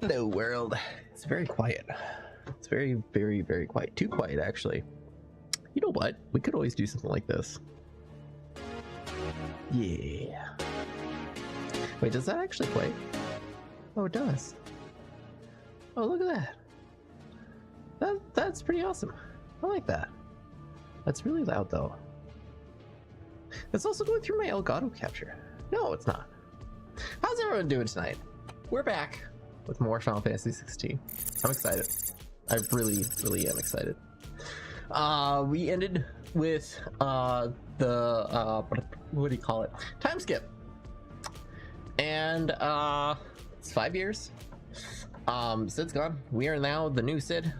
Hello, world. It's very quiet. It's very, very, very quiet. Too quiet, actually. You know what? We could always do something like this. Yeah. Wait, does that actually play? Oh, it does. Oh, look at that. That's pretty awesome. I like that. That's really loud, though. It's also going through my Elgato capture. No, it's not. How's everyone doing tonight? We're back with more Final Fantasy 16. I'm excited. I really, really am excited. We ended with what do you call it? Time skip. And it's 5 years. Sid's gone. We are now the new Sid,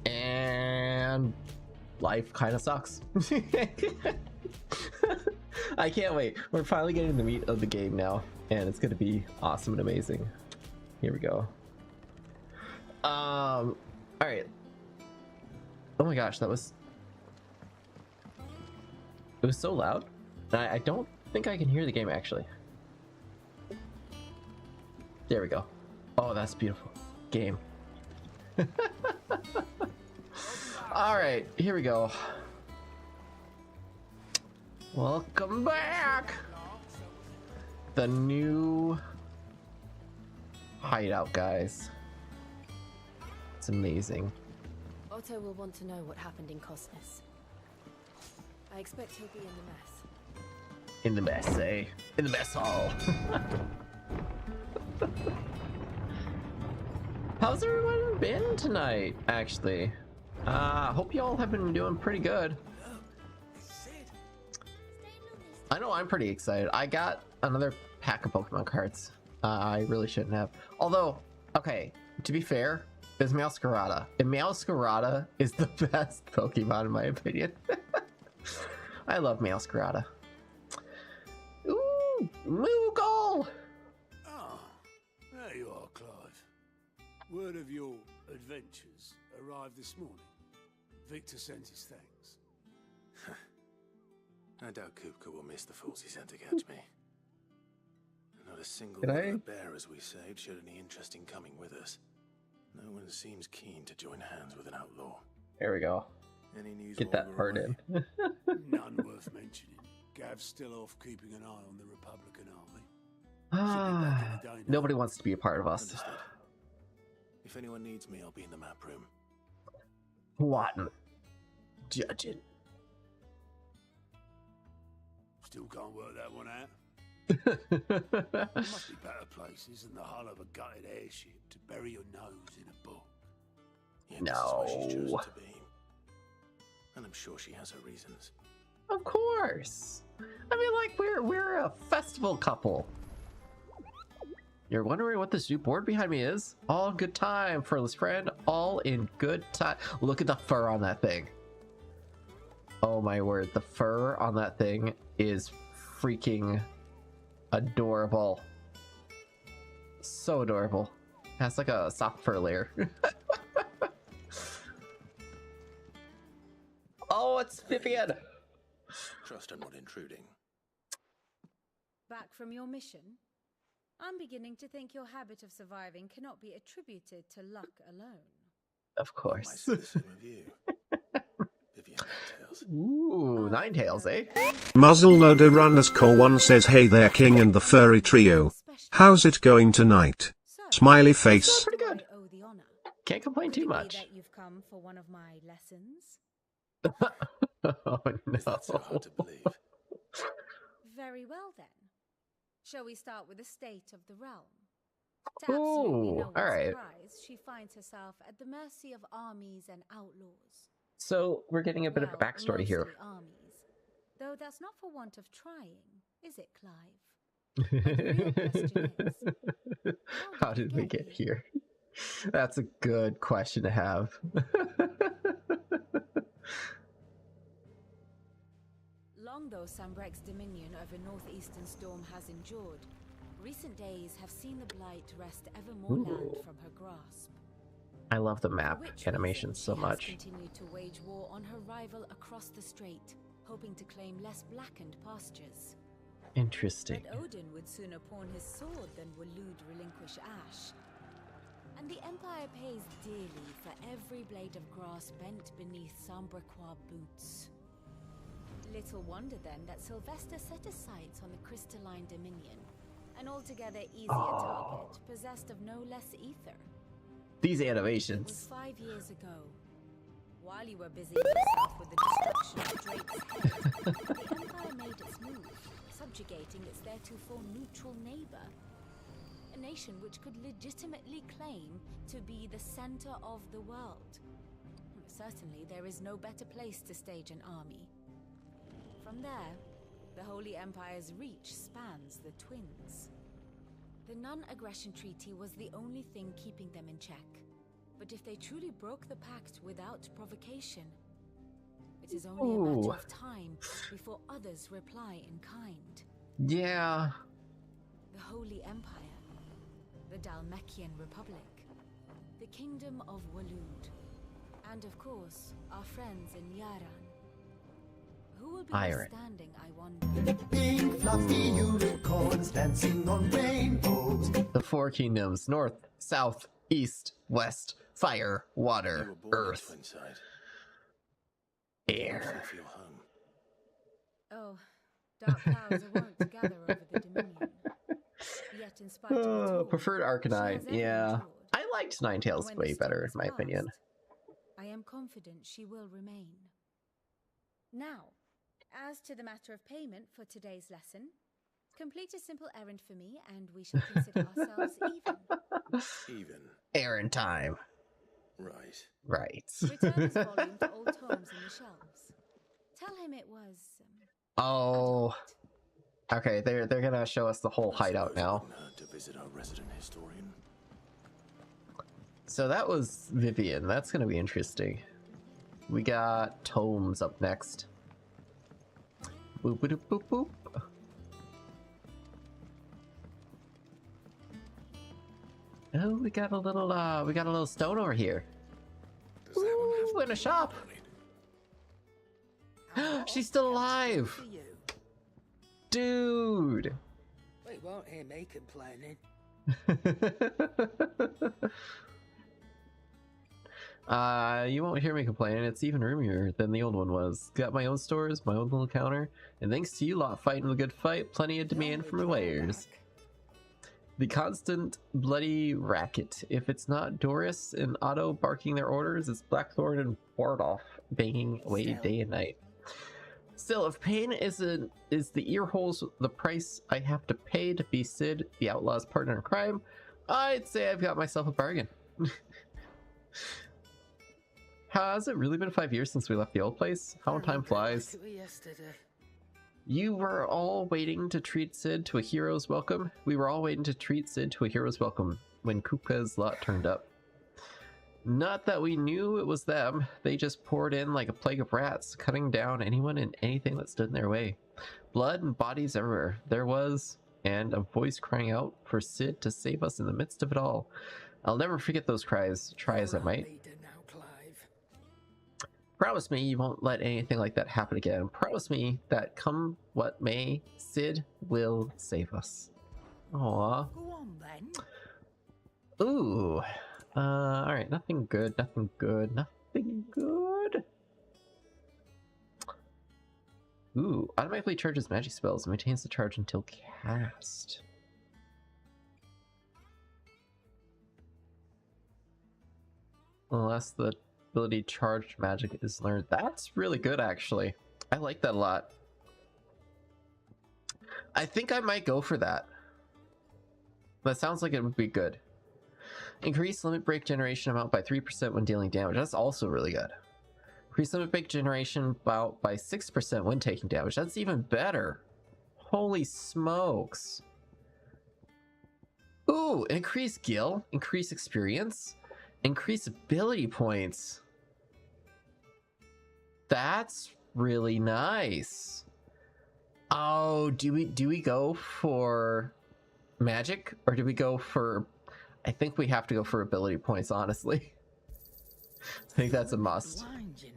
and life kind of sucks. I can't wait. We're finally getting the meat of the game now, and it's gonna be awesome and amazing. Here we go. All right. Oh my gosh, it was so loud. I don't think I can hear the game actually. There we go. Oh, that's beautiful. Game. All right, here we go. Welcome back. The new hideout, guys. It's amazing. Otto will want to know what happened in Cosmos. I expect he'll be in the mess. In the mess, eh? In the mess hall. How's everyone been tonight, actually? Hope you all have been doing pretty good. I know I'm pretty excited. I got another pack of Pokemon cards. I really shouldn't have. Although, okay, to be fair, there's Meowscarada. And Meowscarada is the best Pokemon in my opinion. I love Meowscarada. Ooh, Moogle! Ah, there you are, Clive. Word of your adventures arrived this morning. Victor sent his thanks. I doubt Kupka will miss the fools he sent to catch me. Not a single Can one I- of the bearers we saved showed any interest in coming with us. No one seems keen to join hands with an outlaw. There we go. Any news Get while that we're part away? in. None worth mentioning. Gav's still off keeping an eye on the Republican army. Nobody wants to be a part of us. Understood. If anyone needs me, I'll be in the map room. What? Judging. Still can't work that one out. There must be better places than the hull of a gutted airship to bury your nose in a book. Yeah, this is where she's chosen No. to be. And I'm sure she has her reasons. Of course. I mean, like, we're a festival couple. You're wondering what this new board behind me is? All in good time, furless friend. All in good time. Look at the fur on that thing. Oh my word, the fur on that thing is freaking adorable. So adorable. It has like a soft fur layer. Oh, it's Vivian. Trust I'm not intruding. Back from your mission? I'm beginning to think your habit of surviving cannot be attributed to luck alone. Of I course. see the same of you. Vivian Tails. Ooh, Nine Tails, eh? Muzzleloader Runners Core 1 says, hey there King and the Furry Trio. How's it going tonight? Smiley face. Pretty good. I owe the honor. Can't complain Could too it be much. that you've come for one of my lessons? Oh Is that so hard to no. believe? Very well then. Shall we start with the state of the realm? To absolutely Ooh, no one's alright. surprise, she finds herself at the mercy of armies and outlaws. So we're getting a bit of a Well, backstory here. mostly armies. Though that's not for want of trying, is it, Clive? But the real question is, How did we get here? That's a good question to have. Long though Sambrek's dominion over northeastern Storm has endured, recent days have seen the Blight wrest ever more land Ooh. from her grasp. I love the For map which animation reason so she much. has continued to wage war on her rival across the strait, hoping to claim less blackened pastures. Interesting. But Odin would sooner pawn his sword than Waloed relinquish Ash. And the Empire pays dearly for every blade of grass bent beneath Sambraquois boots. Little wonder then that Sylvester set his sights on the crystalline dominion, an altogether easier target, possessed of no less ether. These It was animations. 5 years ago. While you were busying yourself with the destruction of Drake's head, the Empire made its move, subjugating its theretofore neutral neighbor. A nation which could legitimately claim to be the center of the world. Certainly, there is no better place to stage an army. From there, the Holy Empire's reach spans the Twins. The non-aggression treaty was the only thing keeping them in check. But if they truly broke the pact without provocation, it is only a matter of time before others reply in kind. Yeah. The Holy Empire, the Dalmekian Republic, the Kingdom of Waloed, and of course, our friends in Yaran. Who will be Iron. standing, I wonder? Pink fluffy unicorns dancing on rainbows. The four kingdoms: north, south, east, west, fire, You water, were born earth, in Twinside. air. You feel home. Oh, dark clouds are wont to gather over the Dominion. Yet, in spite of it all, Preferred she Arcanine. has ever Yeah. endured. I liked Ninetales When way the better, in storm my is opinion. past, I am confident she will remain. Now, as to the matter of payment for today's lesson, complete a simple errand for me and we shall consider ourselves even. Even. Aaron time. Right. Right. Return this volume to old tomes in the shelves. Tell him it was... Oh. Okay, they're gonna show us the whole I hideout suppose it now. wouldn't hurt to visit our resident historian. So that was Vivian. That's gonna be interesting. We got tomes up next. Boop boop boop boop. Oh, we got a little stone over here. Does that one have Ooh, in a shop. She's still alive. For you. Dude. Well, you won't hear me complaining. You won't hear me complaining. It's even roomier than the old one was. Got my own stores, my own little counter, and thanks to you lot fighting a good fight, plenty of demand The from only players. drawback. The constant bloody racket. If it's not Doris and Otto barking their orders, it's Blackthorn and Bardolph banging away Still. day and night. Still, if pain is the ear holes the price I have to pay to be Sid, the outlaw's partner in crime, I'd say I've got myself a bargain. Has it really been 5 years since we left the old place? How I time remember flies. like it was yesterday. You were all waiting to treat Sid to a hero's welcome. We were all waiting to treat Sid to a hero's welcome when Kupka's lot turned up. Not that we knew it was them. They just poured in like a plague of rats, cutting down anyone and anything that stood in their way. Blood and bodies everywhere. There was, and a voice crying out for Sid to save us in the midst of it all. I'll never forget those cries, try as I You're our might. leader now, Clive. Promise me you won't let anything like that happen again. Promise me that come what may, Sid will save us. Aww. Go on then. Ooh. Alright, nothing good, nothing good, nothing good. Ooh, automatically charges magic spells and maintains the charge until cast. Unless the ability charged magic is learned. That's really good, actually. I like that a lot. I think I might go for that. That sounds like it would be good. Increase limit break generation amount by 3% when dealing damage. That's also really good. Increase limit break generation about by 6% when taking damage. That's even better. Holy smokes. Ooh, increase gil, increase experience, increase ability points. That's really nice. Oh, do we go for magic or do we go for... I think we have to go for ability points, honestly. I think that's a must. Blind, you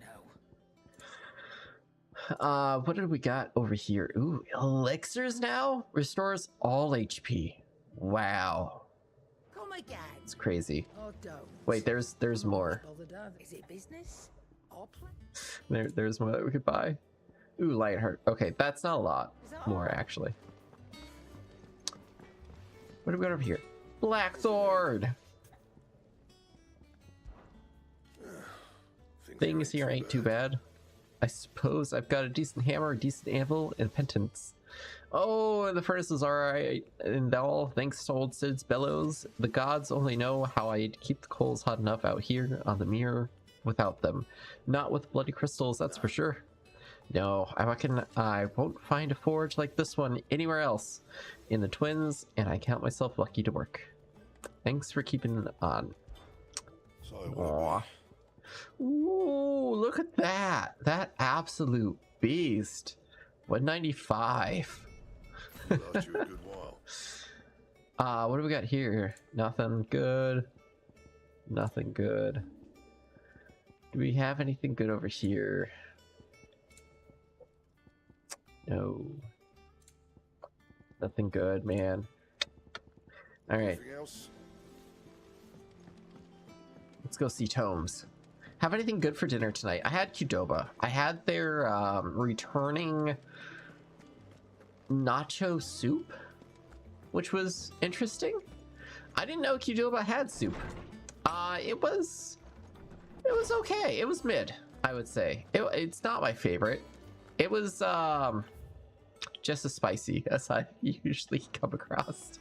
know. What did we got over here? Ooh, elixirs now? Restores all HP. Wow. Come my God. It's crazy. Oh, don't. Wait, there's more. Bothered of. Is it business? Or play? There's more that we could buy. Ooh, Lightheart. Okay, that's not a lot. More actually. What have we got over here? Blackthorn. Things here ain't too bad. I suppose I've got a decent hammer, a decent anvil, and pendants. Oh, and the furnace is alright, and all thanks to old Sid's bellows. The gods only know how I'd keep the coals hot enough out here on the mirror without them. Not with bloody crystals, that's for sure. No, I reckon I won't find a forge like this one anywhere else in the Twins, and I count myself lucky to work. Thanks for keeping it on. Aww. Ooh, look at that. That absolute beast. 195. Lost you a good while. What do we got here? Nothing good. Nothing good. Do we have anything good over here? No. Nothing good, man. Alright. Anything else? Let's go see Tomes. Have anything good for dinner tonight? I had Qdoba. I had their returning nacho soup, which was interesting. I didn't know Qdoba had soup. It was okay. It was mid, I would say. It's not my favorite. It was just as spicy as I usually come across.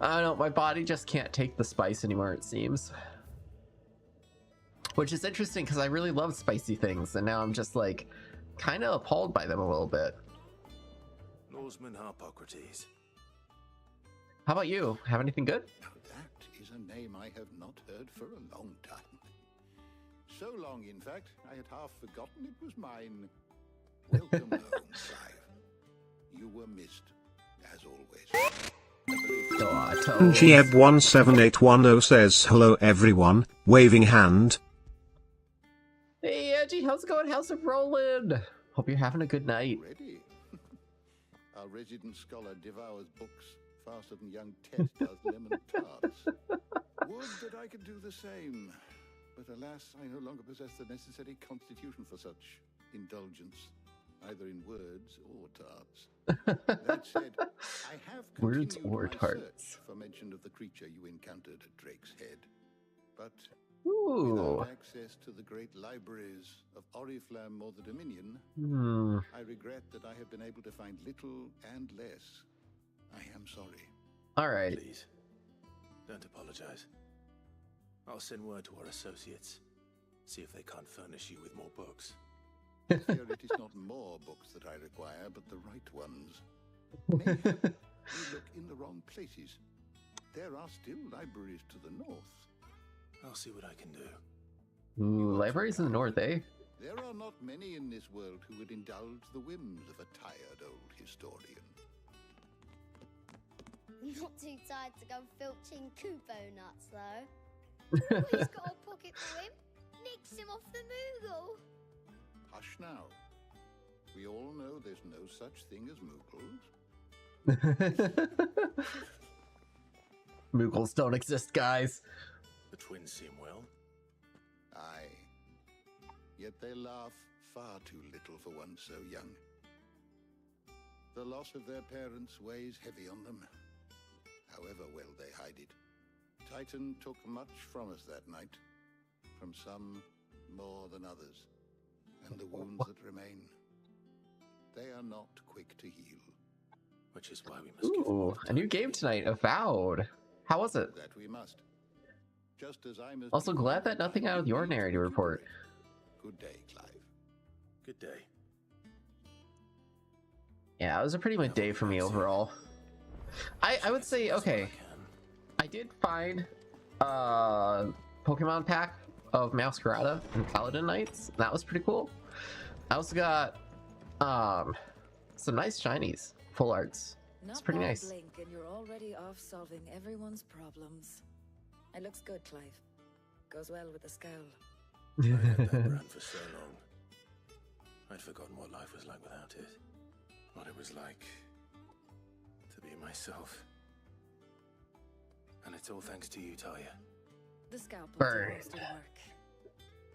I don't know, my body just can't take the spice anymore, it seems. Which is interesting because I really love spicy things, and now I'm just like kind of appalled by them a little bit. Norseman Harpocrates. How about you? Have anything good? That is a name I have not heard for a long time. So long, in fact, I had half forgotten it was mine. Welcome home, Clive. You were missed, as always. Gieb17810 says hello everyone, waving hand. Hey Angie, how's it going? How's it rolling? Hope you're having a good night. Ready? Our resident scholar devours books faster than young Ted does lemon tarts. Would that I could do the same. But alas, I no longer possess the necessary constitution for such indulgence, either in words or tarts. That said, I have Words continued or my tarts. search for mention of the creature you encountered at Drake's Head. But Ooh. without access to the great libraries of Oriflamme or the Dominion, I regret that I have been able to find little and less. I am sorry. All right. Please, don't apologize. I'll send word to our associates. See if they can't furnish you with more books. I fear it is not more books that I require, but the right ones. Mayhap we look in the wrong places. There are still libraries to the north. I'll see what I can do. Ooh, libraries in the north, eh? There are not many in this world who would indulge the whims of a tired old historian. Not too tired to go filching Kubo nuts, though. He's got a pocket for him. Nicks him off the Moogle. Hush now. We all know there's no such thing as Moogles. Moogles don't exist, guys. The twins seem well. Aye. Yet they laugh far too little for one so young. The loss of their parents weighs heavy on them, however well they hide it. Titan took much from us that night, from some more than others, and the wounds that remain, they are not quick to heal. Which is why we must give them Ooh, more a new time. game tonight, Avowed. How was it? That we must. Just as I must. Also glad that nothing out of the ordinary to report. Good day, Clive. Good day. Yeah, it was a pretty good day for me overall. I would say, okay, I did find Pokemon pack of Masquerada and Paladin Knights. That was pretty cool. I also got some nice shinies, full arts. It's pretty nice. Blink and you're already off solving everyone's problems. It looks good, Clive. Goes well with the scowl. I had that brand for so long. I'd forgotten what life was like without it. What it was like to be myself. And it's all thanks to you, Talia. The scalpel Burn. most of the work.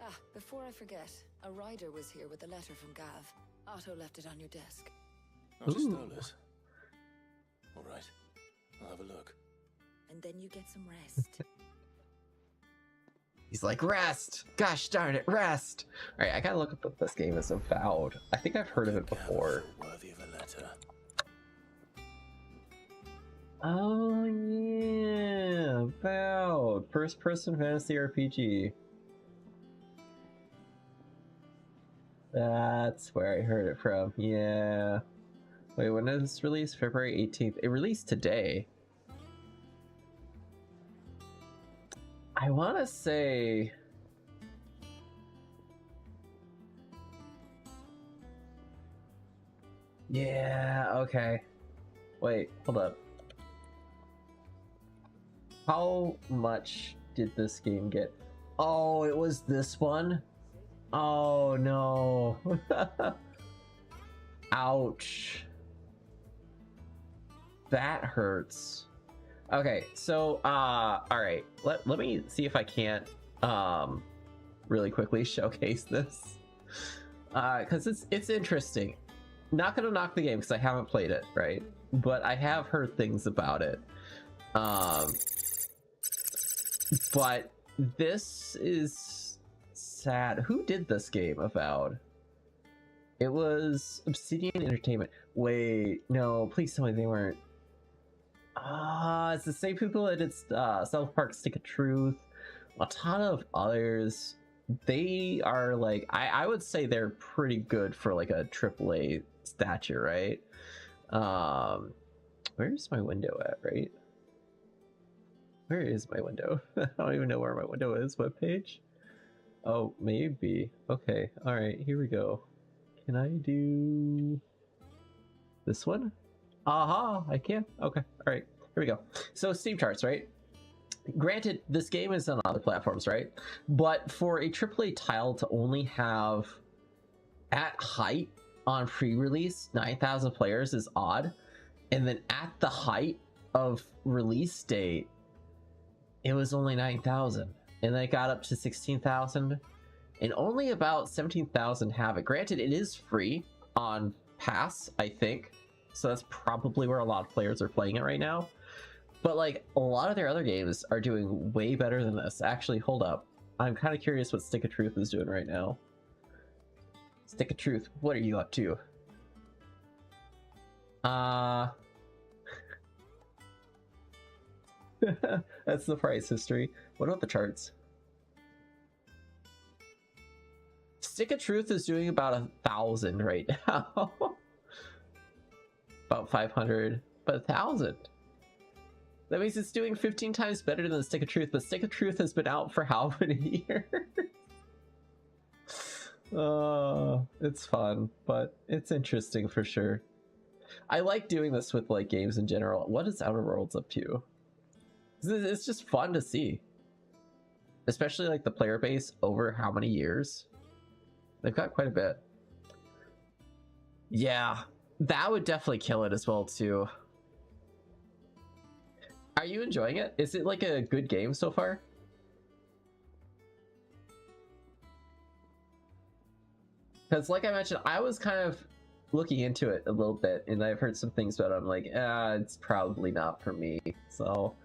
Ah, before I forget, a rider was here with a letter from Gav. Otto left it on your desk. Not just Stolas. All right, I'll have a look. And then you get some rest. He's like, rest! Gosh darn it, rest! Alright, I gotta look up what this game is about. I think I've heard of it before. Worthy of a letter. Oh yeah, about first-person fantasy RPG. That's where I heard it from. Yeah. Wait, when did this release? February 18th. It released today. I want to say... Yeah, okay. Wait, hold up. How much did this game get? Oh, it was this one? Oh no. Ouch. That hurts. Okay, so alright. Let me see if I can't really quickly showcase this. Cause it's interesting. Not gonna knock the game because I haven't played it, right? But I have heard things about it. But this is sad. Who did this game, Avowed? It was Obsidian Entertainment. Wait, no, please tell me they weren't. It's the same people that did South Park Stick of Truth, a ton of others. They are like, I would say they're pretty good for like a AAA stature, right? Where's my window at, right? Where is my window? I don't even know where my window is. What page? Oh, maybe. Okay, alright, here we go. Can I do this one? Aha, I can. Okay, alright, here we go. So Steam charts, right? Granted, this game is on other platforms, right? But for a AAA title to only have, at height on pre-release, 9,000 players is odd. And then at the height of release date, it was only 9,000. And then it got up to 16,000. And only about 17,000 have it. Granted, it is free on Pass, I think. So that's probably where a lot of players are playing it right now. But like, a lot of their other games are doing way better than this. Actually, hold up. I'm kind of curious what Stick of Truth is doing right now. Stick of Truth, what are you up to? That's the price history. What about the charts? Stick of Truth is doing about 1,000 right now. About 500, but 1,000. That means it's doing 15 times better than Stick of Truth, but Stick of Truth has been out for how many years? It's fun, but it's interesting for sure. I like doing this with like games in general. What is Outer Worlds up to? It's just fun to see. Especially like the player base over how many years? They've got quite a bit. Yeah, that would definitely kill it as well too. Are you enjoying it? Is it like a good game so far? Because like I mentioned, I was kind of looking into it a little bit and I've heard some things about it. I'm like, it's probably not for me. So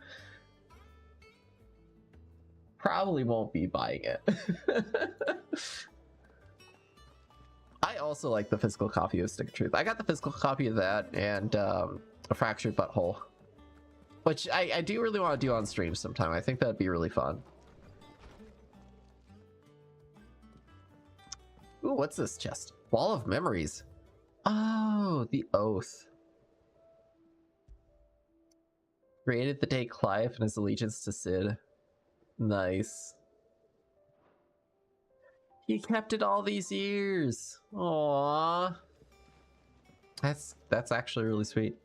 probably won't be buying it. I also like the physical copy of Stick of Truth. I got the physical copy of that and a Fractured Butthole, which I do really want to do on stream sometime. I think that'd be really fun. Ooh, what's this chest? Wall of Memories. Oh, the Oath. Created the day Clive and his allegiance to Sid. Nice. He kept it all these years. Aww. That's actually really sweet.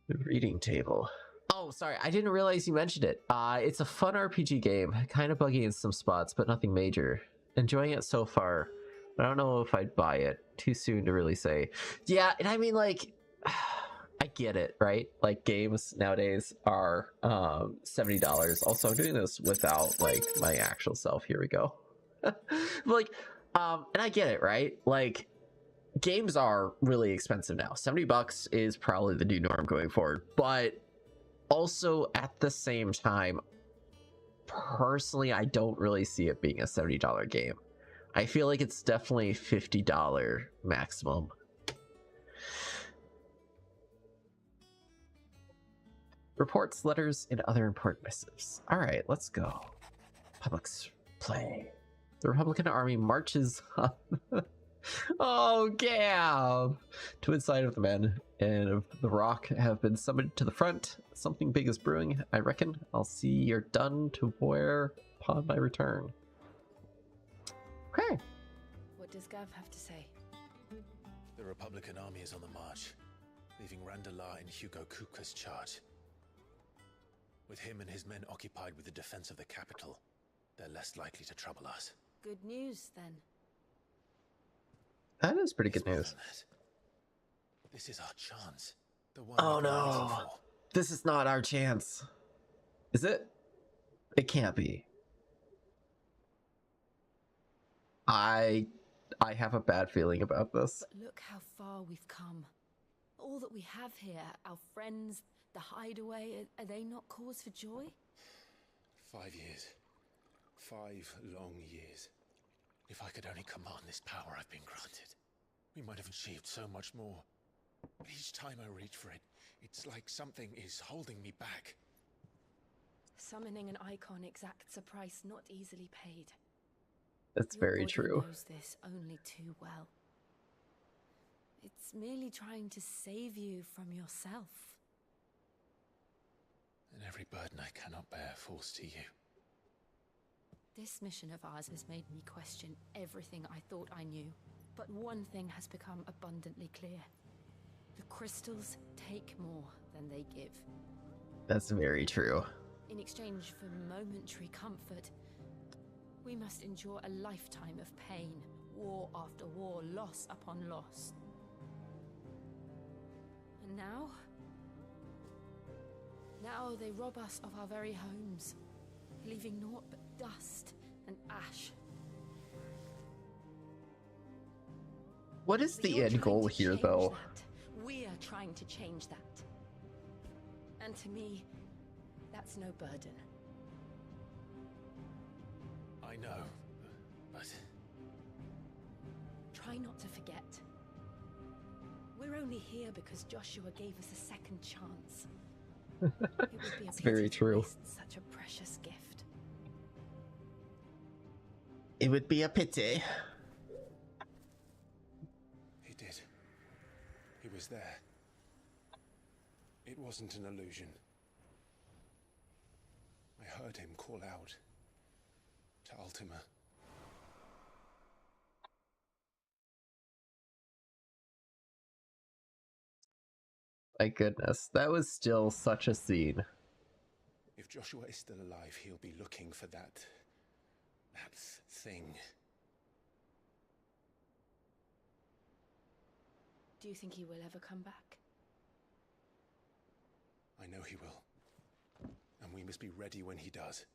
The reading table. Oh, sorry, I didn't realize you mentioned it. It's a fun RPG game, kind of buggy in some spots, but nothing major. Enjoying it so far. I don't know if I'd buy it. Too soon to really say. Yeah, and I mean, like, I get it, right? Like games nowadays are $70. Also, I'm doing this without like my actual self. Here we go. Like, and I get it, right? Like, games are really expensive now. $70 is probably the new norm going forward. But also at the same time, personally, I don't really see it being a $70 game. I feel like it's definitely $50 maximum. Reports, letters, and other important missives. All right, let's go. Public's play. The Republican Army marches up. Oh, Gab! To inside of the men and of the rock have been summoned to the front. Something big is brewing, I reckon. I'll see you're done to wear upon my return. Okay. What does Gav have to say? The Republican army is on the march, leaving Randalar in Hugo Kuka's charge. With him and his men occupied with the defense of the capital, they're less likely to trouble us. Good news, then. That is pretty good news. This is our chance. The one oh no. This is not our chance. Is it? It can't be. I have a bad feeling about this. But look how far we've come. All that we have here, our friends, the hideaway, are they not cause for joy? 5 years. 5 long years. If I could only command this power I've been granted, we might have achieved so much more. But each time I reach for it, it's like something is holding me back. Summoning an icon exacts a price not easily paid. That's very true. Your body knows this only too well. It's merely trying to save you from yourself. And every burden I cannot bear falls to you. This mission of ours has made me question everything I thought I knew. But one thing has become abundantly clear. The crystals take more than they give. That's very true. In exchange for momentary comfort, we must endure a lifetime of pain, war after war, loss upon loss. And now they rob us of our very homes, leaving naught but dust and ash. What is the end goal here, though? We are trying to change that. And to me, that's no burden. I know, but... Try not to forget. We're only here because Joshua gave us a second chance. It would be it's very true. Such a precious gift. It would be a pity. He did. He was there. It wasn't an illusion. I heard him call out to Ultima. My goodness, that was still such a scene. If Joshua is still alive, he'll be looking for that thing. Do you think he will ever come back? I know he will. And we must be ready when he does.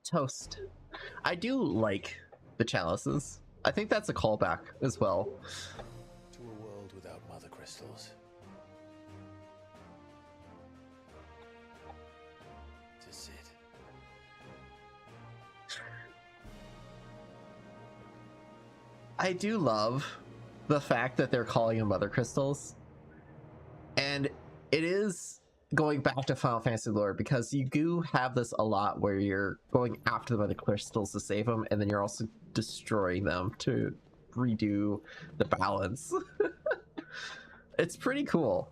Toast. I do like the chalices. I think that's a callback as well. To a world without mother crystals. To Sid. I do love the fact that they're calling them mother crystals. And it is going back to Final Fantasy lore, because you do have this a lot where you're going after the mother crystals to save them, and then you're also destroying them to redo the balance. It's pretty cool.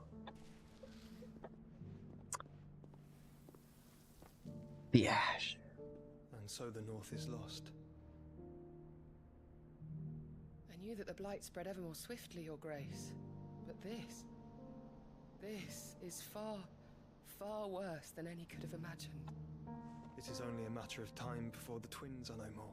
The ash. And so the North is lost. I knew that the blight spread ever more swiftly, Your Grace. But this is far, far worse than any could have imagined. It is only a matter of time before the twins are no more.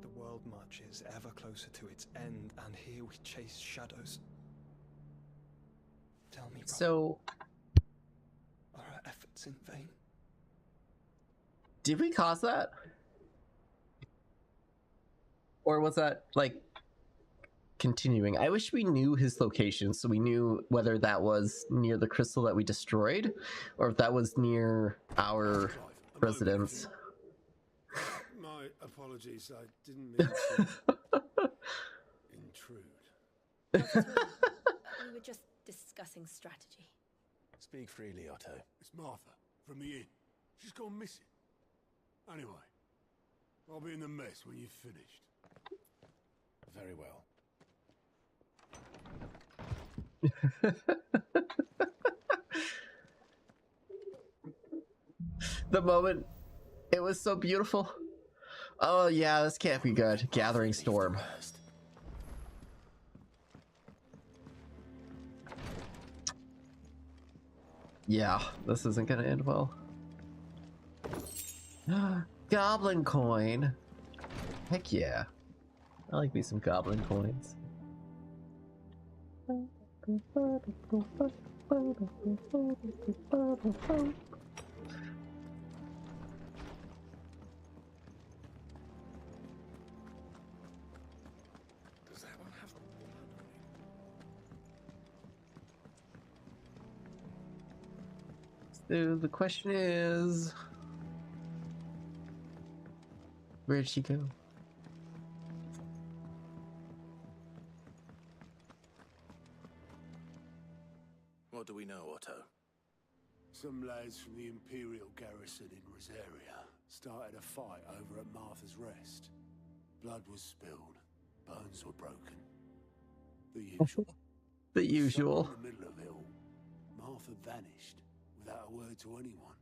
The world marches ever closer to its end, and here we chase shadows. Tell me, brother, So, are our efforts in vain? did we cause that? Or was that, like, continuing? I wish we knew his location so we knew whether that was near the crystal that we destroyed or if that was near our residence. My apologies, I didn't mean to intrude. Not at all. We were just discussing strategy. Speak freely, Otto. It's Martha, from the inn. She's gone missing. Anyway, I'll be in the mess when you've finished. Very well. The moment, it was so beautiful. Oh yeah, this can't be good. Gathering storm. Yeah, this isn't gonna end well. Goblin coin. Heck yeah. I like me some goblin coins. Does that one have blood on it? So the question is, where did she go? What do we know, Otto? Some lads from the Imperial garrison in Rosaria started a fight over at Martha's Rest. Blood was spilled, bones were broken. The usual. The usual. In the middle of it all, Martha vanished without a word to anyone.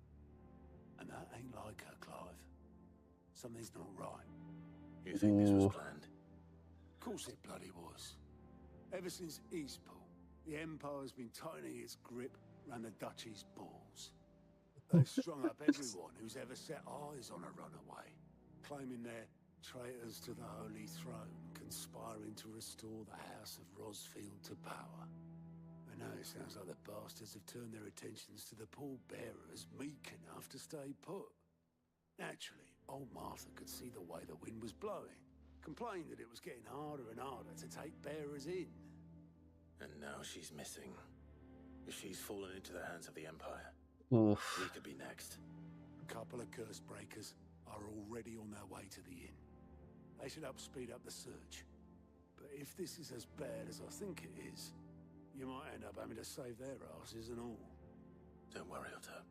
And that ain't like her, Clive. Something's not right. You think this was planned? Of course it bloody was. Ever since Eastpool, the Empire's been tightening its grip round the Duchy's balls. They've strung up everyone who's ever set eyes on a runaway, claiming they're traitors to the Holy Throne, conspiring to restore the House of Rosfield to power. And now it sounds like the bastards have turned their attentions to the pallbearers meek enough to stay put. Naturally, old Martha could see the way the wind was blowing, complained that it was getting harder and harder to take bearers in. And now she's missing. She's fallen into the hands of the Empire. Oof. We could be next. A couple of curse breakers are already on their way to the inn. They should help speed up the search. But if this is as bad as I think it is, you might end up having to save their asses and all. Don't worry, Otto.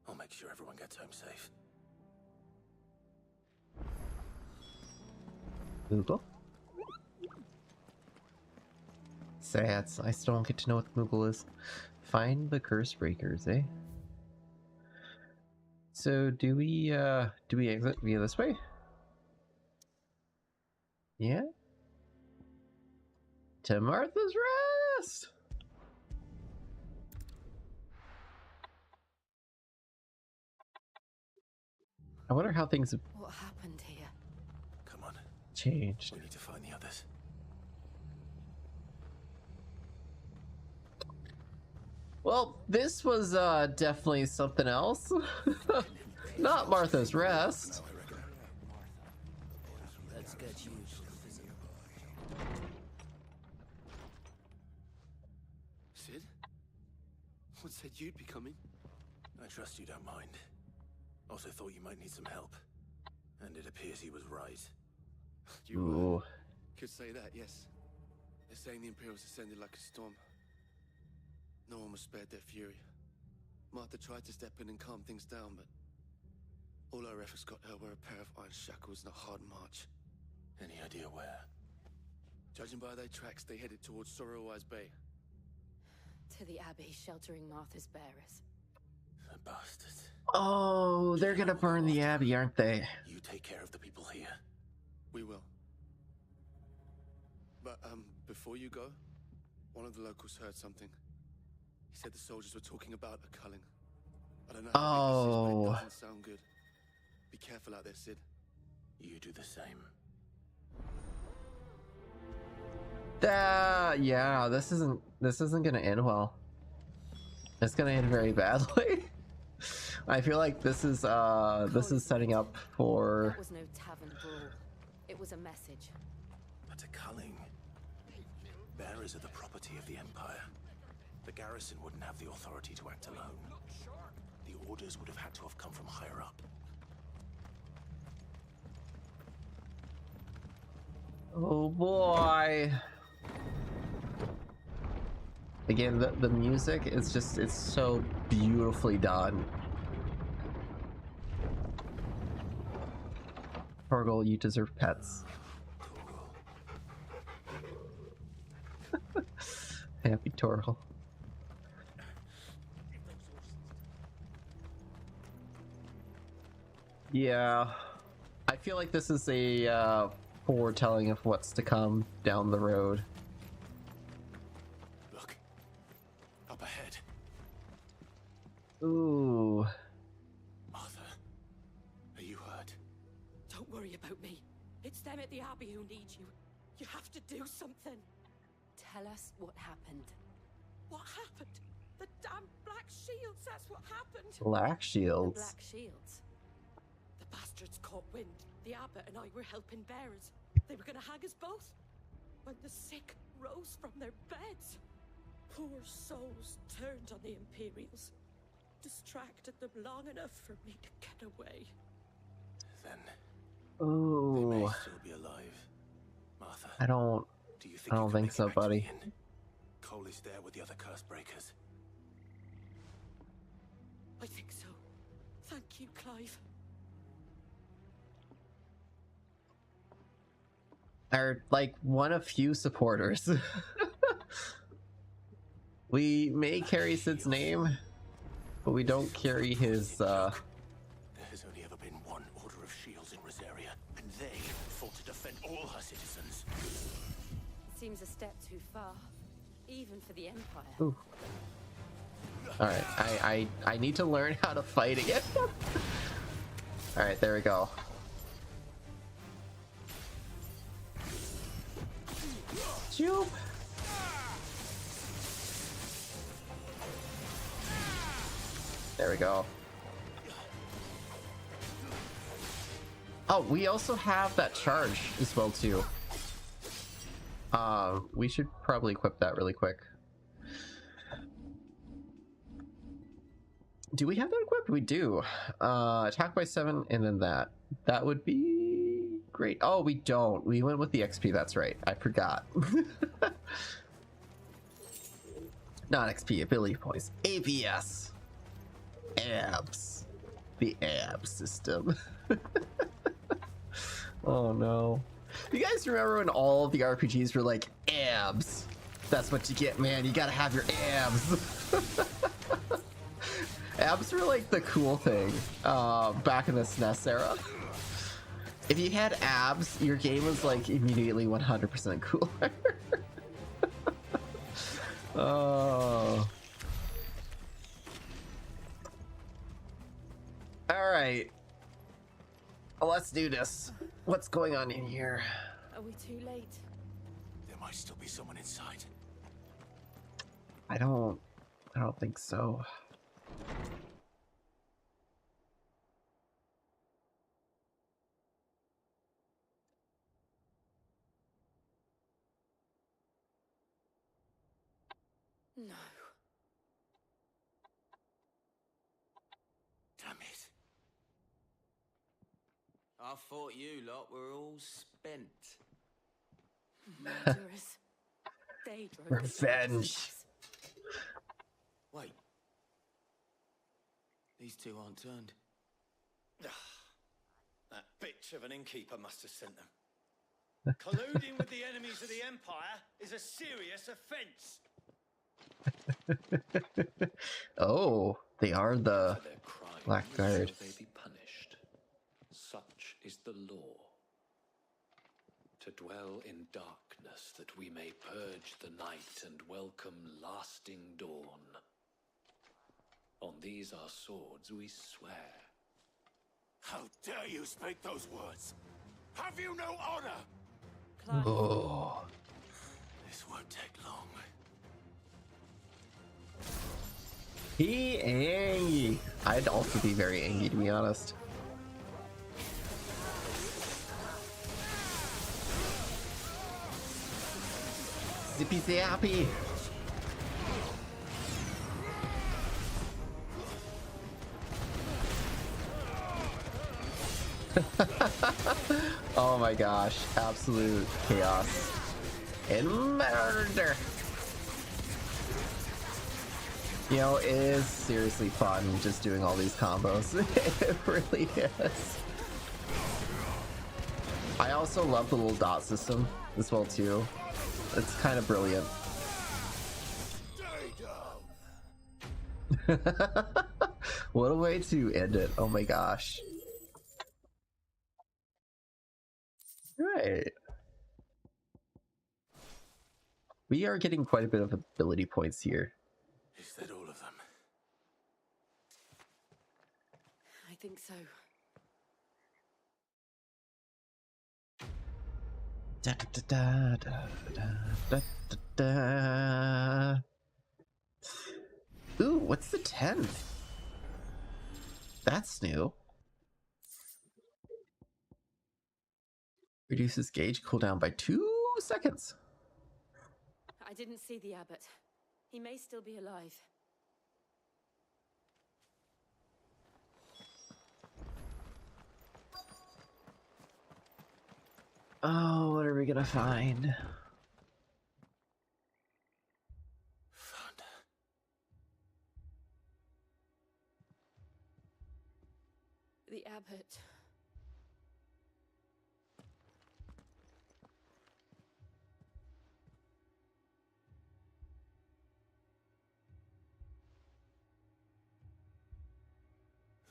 I'll make sure everyone gets home safe. Google? Sad. I still don't get to know what the Moogle is. Find the curse breakers, eh? So do we exit via this way? Yeah? To Martha's Rest! I wonder how things have What happened here? Come on. changed. We need to find the others. Well, this was definitely something else. Not Martha's Rest. Let's get you. Sid? What said you'd be coming? I trust you don't mind. Also thought you might need some help. And it appears he was right. Ooh. Could say that, yes. They're saying the Imperials descended like a storm. No one was spared their fury. Martha tried to step in and calm things down, but all our efforts got her were a pair of iron shackles and a hard march. Any idea where? Judging by their tracks, they headed towards Sorrowwise Bay. To the Abbey, sheltering Martha's bearers. The bastards. Oh, they're gonna burn the Abbey, aren't they? You take care of the people here. We will. But, Before you go, one of the locals heard something. He said the soldiers were talking about a culling. I don't know how big this is, but it doesn't sound good. Be careful out there, Sid. You do the same. Yeah, this isn't gonna end well. It's gonna end very badly. I feel like this is setting up for. That was no tavern brawl. It was a message. But a culling. Bearers are the property of the Empire. The garrison wouldn't have the authority to act alone. The orders would have had to have come from higher up. Oh boy. Again, the music is just, it's so beautifully done. Torgal, you deserve pets. Happy Torgal. Yeah. I feel like this is a foretelling of what's to come down the road. Look. Up ahead. Ooh. Martha. Are you hurt? Don't worry about me. It's them at the Abbey who need you. You have to do something. Tell us what happened. What happened? The damn Black Shields, that's what happened. Black Shields? The Black Shields. The bastards caught wind. The abbot and I were helping bearers. They were gonna hang us both. When the sick rose from their beds. Poor souls turned on the Imperials. Distracted them long enough for me to get away. Then Ooh. they may still be alive. Martha. I don't think so, buddy. Cole is there with the other curse breakers. I think so. Thank you, Clive. Are like one of few supporters. We may carry Sid's name, but we don't carry his There has only ever been one Order of Shields in Rosaria, and they fought to defend all her citizens. It seems a step too far, even for the Empire. Ooh. Alright, I need to learn how to fight again. Alright, there we go. Shoop. There we go. Oh, we also have that charge as well too. We should probably equip that really quick. Do we have that equipped? We do. Attack by 7 and then that. That would be great. Oh, we don't. We went with the XP, that's right. I forgot. Not XP, ability points. ABS. Abs. The ab system. Oh no. You guys remember when all of the RPGs were like, abs? That's what you get, man. You gotta have your abs. Abs were like the cool thing back in the SNES era. If you had abs, your game was like immediately 100% cooler. Oh. Alright. Let's do this. What's going on in here? Are we too late? There might still be someone inside. I don't think so. No. Damn it. I thought you lot were all spent. Murderers. They drove Revenge. Wait. These two aren't turned. That bitch of an innkeeper must have sent them. Colluding with the enemies of the Empire is a serious offense. Oh, they are the Blackguard. Shall they be punished? Such is the law. To dwell in darkness darkness that we may purge the night and welcome lasting dawn. On these our swords we swear. How dare you speak those words? Have you no honor? Clive. Oh. This won't take long. He angry. I'd also be very angry, to be honest. Zippy zappy. Oh my gosh, absolute chaos and murder. You know, it is seriously fun just doing all these combos. It really is. I also love the little dot system as well too. It's kind of brilliant. What a way to end it. Oh my gosh. Right. We are getting quite a bit of ability points here. Is that all of them? I think so. Da, da, da, da, da, da, da. Ooh, what's the 10th? That's new. Reduces gauge cooldown by 2 seconds. I didn't see the abbot. He may still be alive. Oh, what are we gonna find? Found her. The abbot.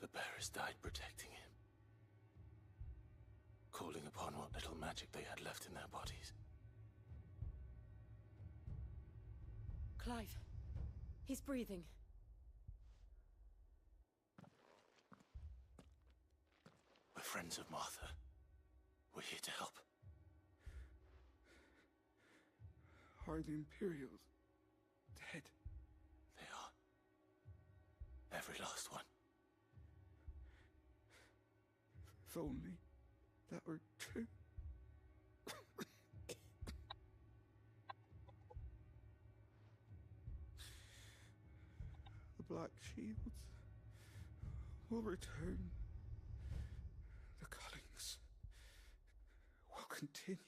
The bearers died protecting him, calling upon what little magic they had left in their bodies. Clive. He's breathing. We're friends of Martha. We're here to help. Are the Imperials dead? They are. Every last one. If only that were true. The Black Shields will return. The cullings will continue.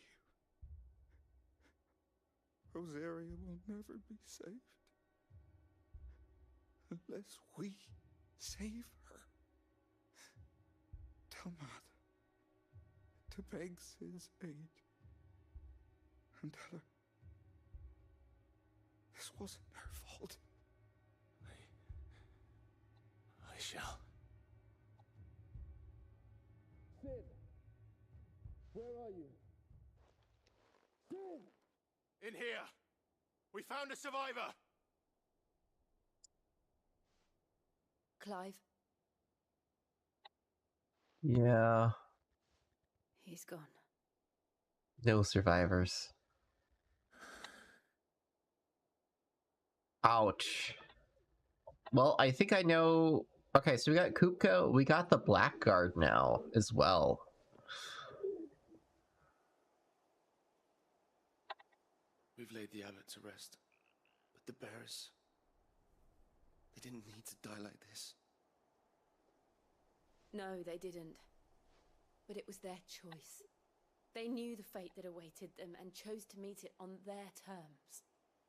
Rosaria will never be saved unless we save her. Tell Mother to beg Sid's aid and tell her this wasn't her fault. I shall. Sid! Where are you? Sid! In here! We found a survivor! Clive. Yeah. He's gone. No survivors. Ouch. Well, I think I know. Okay, so we got Kupka, we got the Blackguard now as well. We've laid the abbot to rest, but the bearers, they didn't need to die like this. No, they didn't. But it was their choice. They knew the fate that awaited them and chose to meet it on their terms,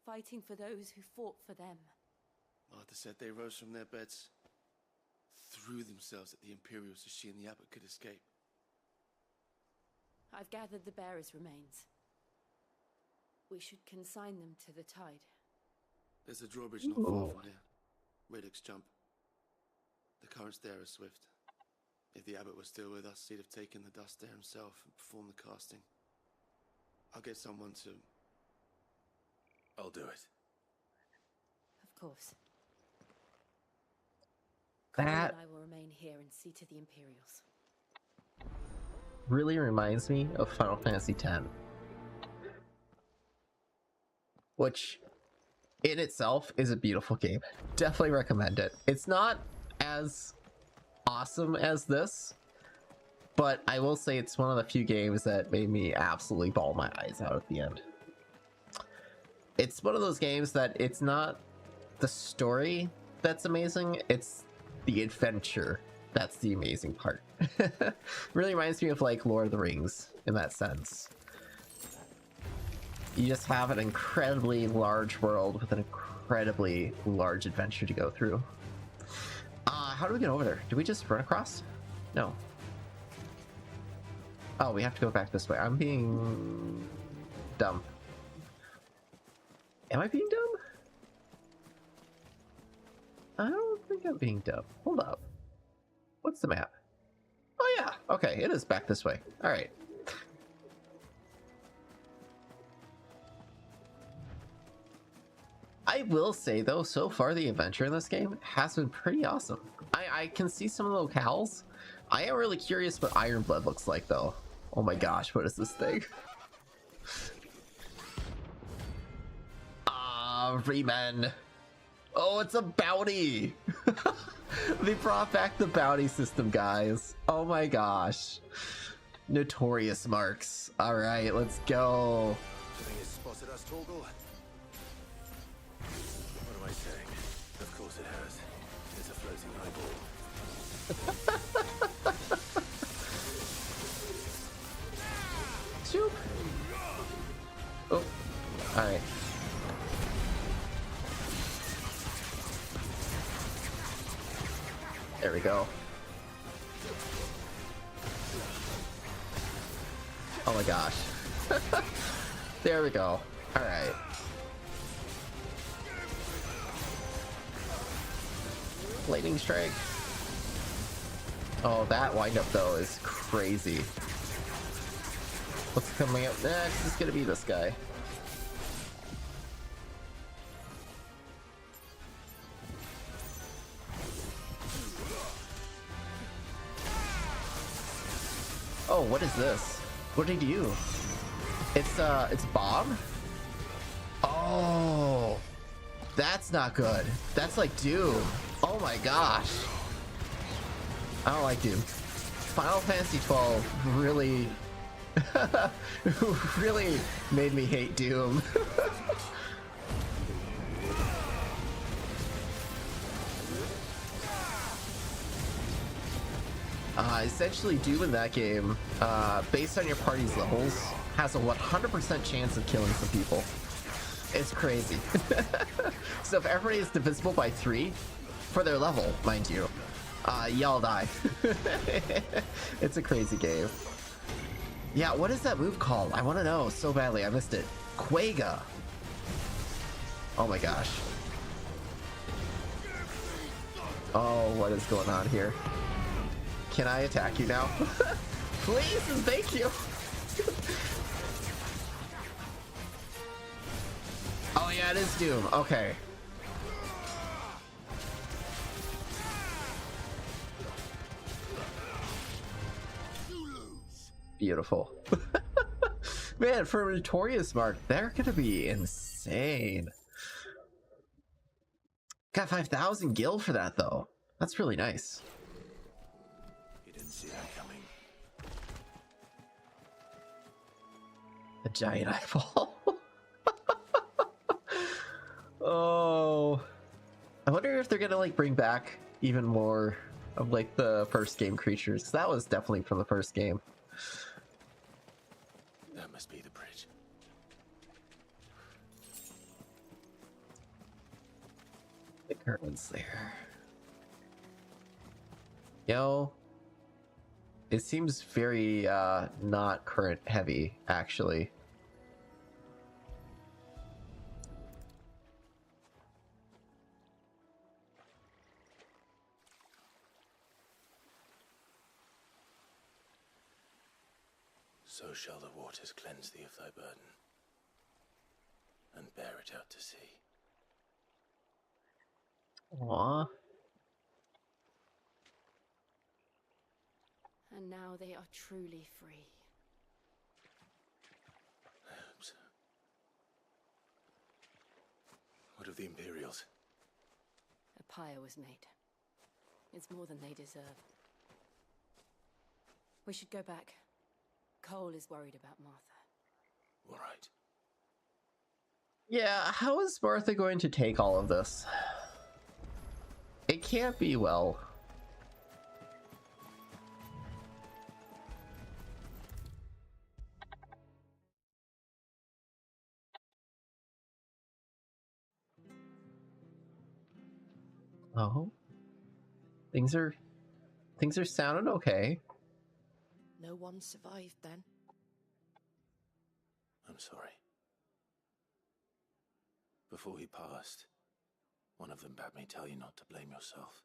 fighting for those who fought for them. Martha said they rose from their beds, threw themselves at the Imperials so she and the abbot could escape. I've gathered the bearers' remains. We should consign them to the tide. There's a drawbridge not far from here. Radix jump. The currents there are swift. If the abbot was still with us, he'd have taken the dust there himself and performed the casting. I'll get someone to... I'll do it. Of course. That Cole and I will remain here and see to the Imperials. really reminds me of Final Fantasy X, which in itself is a beautiful game. Definitely recommend it. It's not as awesome as this, but I will say it's one of the few games that made me absolutely bawl my eyes out at the end. It's one of those games that it's not the story that's amazing, it's the adventure that's the amazing part. Really reminds me of like Lord of the Rings in that sense. You just have an incredibly large world with an incredibly large adventure to go through. How do we get over there? Do we just run across? No. Oh, we have to go back this way. I'm being dumb. Am I being dumb? I don't think I'm being dumb. Hold up. What's the map? Oh yeah, okay, it is back this way. All right. I will say though, so far the adventure in this game has been pretty awesome. I can see some of the locales. I am really curious what Ironblood looks like though. Oh my gosh, what is this thing? Riemann. Oh, it's a bounty. They brought back the bounty system, guys. Oh my gosh. Notorious marks. All right, let's go. Thing has spotted us, Torgal. What am I saying? Of course it has. It's a floating eyeball. Shoop. Oh, all right. There we go. Oh my gosh. There we go. All right. Lightning strike. Oh, that windup though is crazy. What's coming up next is gonna be this guy. Oh, what is this? What did he do? It's Bob? Oh, that's not good. That's like Doom. Oh my gosh. I don't like Doom. Final Fantasy 12 really, really made me hate Doom. Essentially, Doom in that game, based on your party's levels, has a 100% chance of killing some people. It's crazy. So if everybody is divisible by 3, for their level, mind you, y'all die. It's a crazy game. Yeah, what is that move called? I want to know so badly. I missed it. Quagga. Oh my gosh. Oh, what is going on here? Can I attack you now? Please and thank you. Oh yeah, it is Doom. Okay. Beautiful. Man, for a Notorious mark, they're gonna be insane. Got 5,000 gil for that though. That's really nice. You didn't see that coming. A giant eyeball. Oh, I wonder if they're gonna like bring back even more of like the first game creatures, 'cause that was definitely from the first game. That must be the bridge. The curtains there. Yo, it seems very not current heavy actually. So shall the waters cleanse thee of thy burden, and bear it out to sea. Aww. And now they are truly free. I hope so. What of the Imperials? A pyre was made. It's more than they deserve. We should go back. Cole is worried about Martha. All right. Yeah, how is Martha going to take all of this? It can't be well. Oh, things are sounding okay. No one survived then. I'm sorry. Before he passed, one of them bade me tell you not to blame yourself.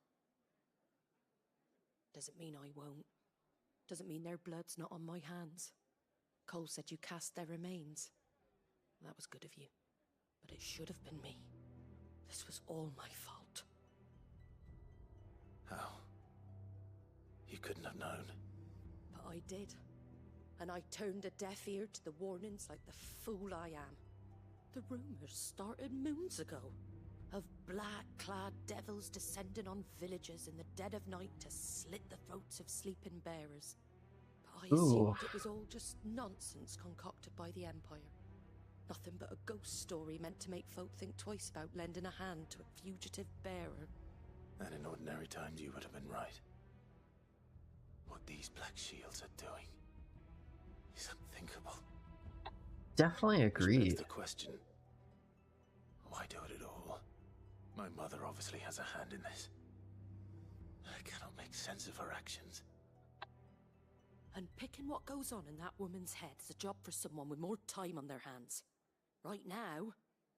Doesn't mean I won't. Doesn't mean their blood's not on my hands. Cole said you cast their remains. That was good of you. But it should have been me. This was all my fault. How? You couldn't have known. But I did. And I turned a deaf ear to the warnings like the fool I am. The rumors started moons ago. Of black-clad devils descending on villages in the dead of night to slit the throats of sleeping bearers. But I assumed it was all just nonsense concocted by the Empire. Nothing but a ghost story meant to make folk think twice about lending a hand to a fugitive bearer. And in ordinary times you would have been right. What these Black Shields are doing is unthinkable. Definitely agree. The question, why do it at all? My mother obviously has a hand in this. I cannot make sense of her actions. And picking what goes on in that woman's head is a job for someone with more time on their hands. Right now,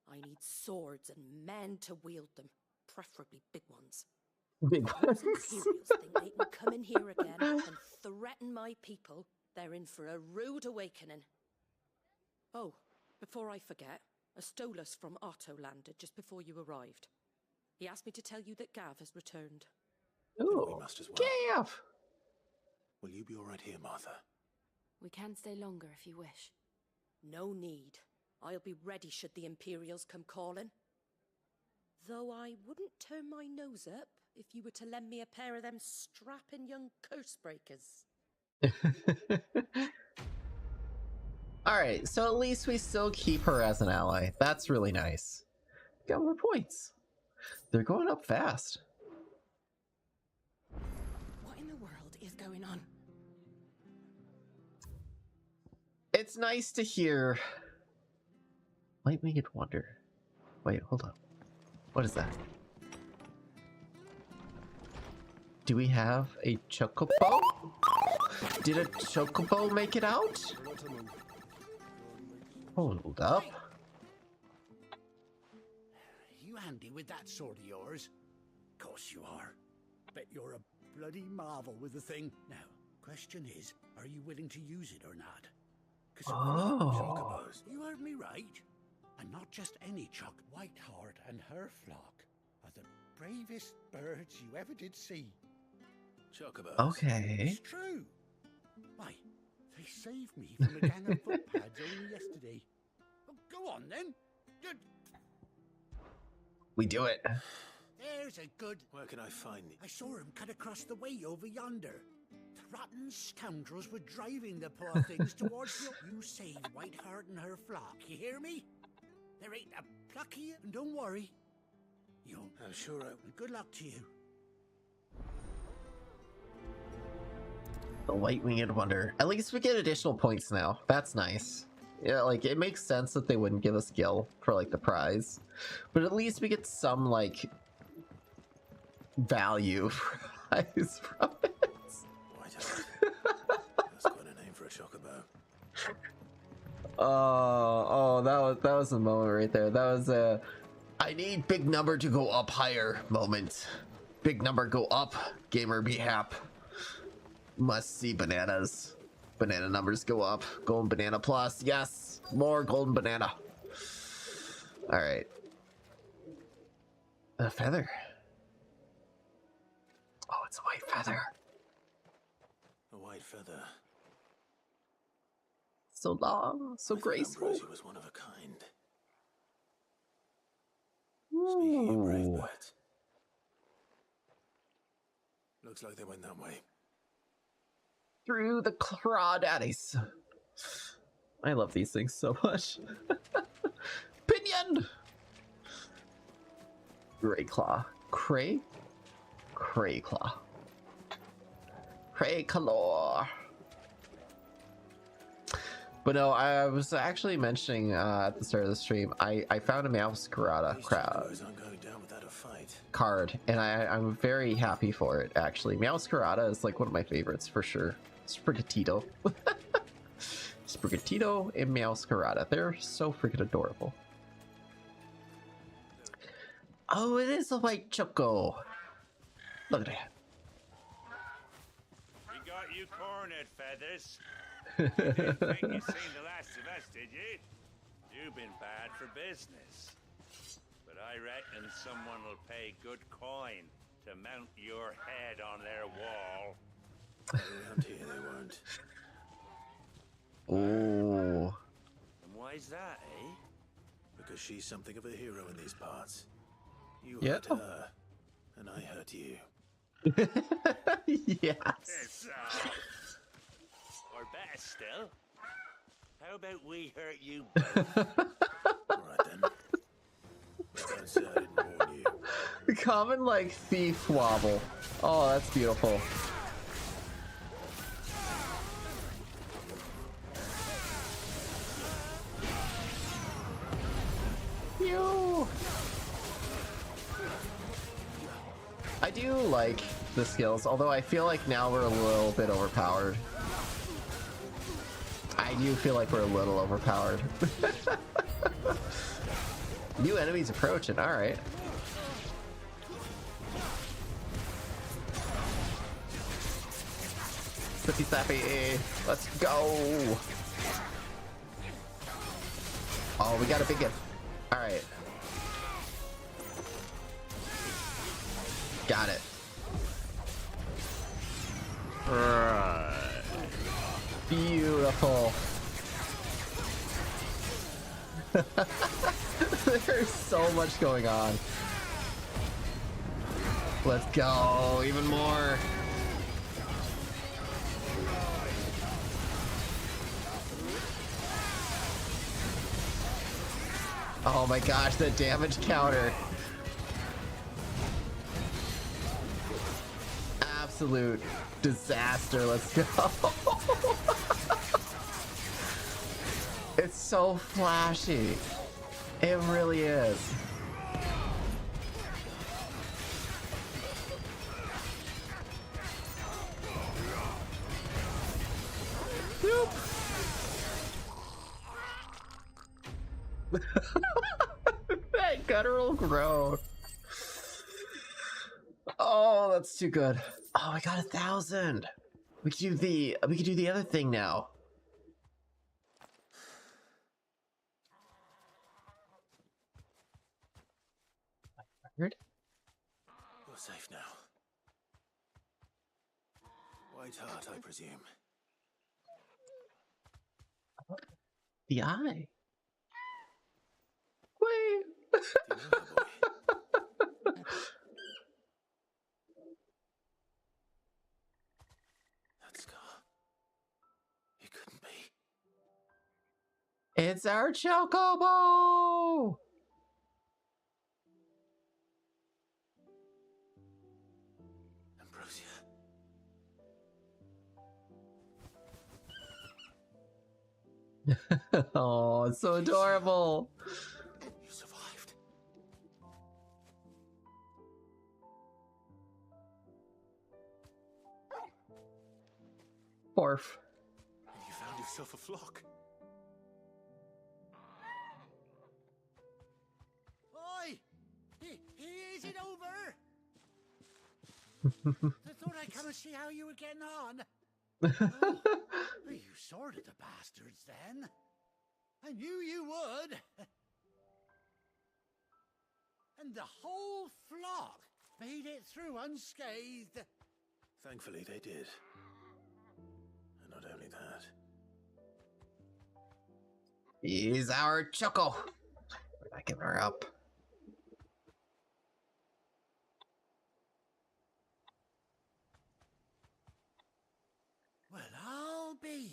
I need swords and men to wield them, preferably big ones. Big ones. Imperials think they can come in here again and threaten my people. They're in for a rude awakening. Oh, before I forget, a Stolas from Otto landed just before you arrived. He asked me to tell you that Gav has returned. Ooh, we must as well. Gav! Will you be all right here, Martha? We can stay longer if you wish. No need. I'll be ready should the Imperials come calling. Though I wouldn't turn my nose up if you were to lend me a pair of them strapping young curse breakers. Alright, so at least we still keep her as an ally. That's really nice. Got more points. They're going up fast. What in the world is going on? It's nice to hear. Light-winged wonder. Wait, hold on. What is that? Do we have a chocobo? Did a chocobo make it out? Hold up. You handy with that sword of yours? Course you are. Bet you're a bloody marvel with the thing. Now, question is, are you willing to use it or not? 'Cause chocobos, you heard me right. And not just any choc. Whiteheart and her flock are the bravest birds you ever did see. Chocobos. Okay. It's true. Why, they saved me from a gang of footpads only yesterday. Oh, go on then. We do it. There's a good... Where can I find it? I saw him cut across the way over yonder. The rotten scoundrels were driving the poor things towards you. You saved Whiteheart and her flock, you hear me? There ain't a pluck here, and don't worry. I'm sure I... And good luck to you. The light-winged wonder. At least we get additional points now. That's nice. Yeah, like, it makes sense that they wouldn't give us gil for, like, the prize. But at least we get some, like, value prize from it. Whiteheart. That's quite a name for a chocobo. Oh, that was a moment right there. That was a I need big number to go up higher moment. Big number go up, gamer be hap. Must see bananas. Banana numbers go up. Golden banana plus. Yes, more golden banana. All right. A feather. Oh, it's a white feather. A white feather. So long, so graceful. Ambrosia was one of a kind. Speaking of brave birds, looks like they went that way. Through the crawdaddies. I love these things so much. Pinion! Grey claw. Cray? Cray claw. Cray color. But no, I was actually mentioning at the start of the stream, I found a Meowscarada card, and I'm very happy for it, actually. Meowscarada is like one of my favorites for sure. Sprigatito. Sprigatito and Meowscarada. They're so freaking adorable. Oh, it is a white choco. Look at that. We got you cornered, Feathers. Didn't think you'd seen the last of us, did you? You've been bad for business. But I reckon someone will pay good coin to mount your head on their wall. Around here they won't. Oh. And why's that, eh? Because she's something of a hero in these parts. You Yeah. hurt her, and I hurt you. Yes. Or better still, how about we hurt you both? Alright then. Don't say I didn't warn you. Common like thief wobble. Oh, that's beautiful. Pew! I do like the skills, although I feel like now we're a little bit overpowered. I do feel like we're a little overpowered. New enemies approaching, alright. Slippy slappy, let's go! Oh, we got a big one. Alright. Got it. Right. Beautiful. There's so much going on. Let's go. Even more. Oh my gosh, the damage counter. Absolute disaster. Let's go. It's so flashy. It really is. Nope. That guttural groan. Oh, that's too good. Oh, I got 1,000. We could do the other thing now. You're safe now. White heart, I presume. The eye. Wait. That scar. It couldn't be. It's our Chocobo! Ambrosia. Oh, it's so adorable. You survived. Orf. And you found yourself a flock. Oi! Is it over? I thought I'd come and see how you were getting on. You sorted the bastards then. I knew you would. And the whole flock made it through unscathed. Thankfully, they did. And not only that. He's our Choco. We're not giving her up. Well, I'll be.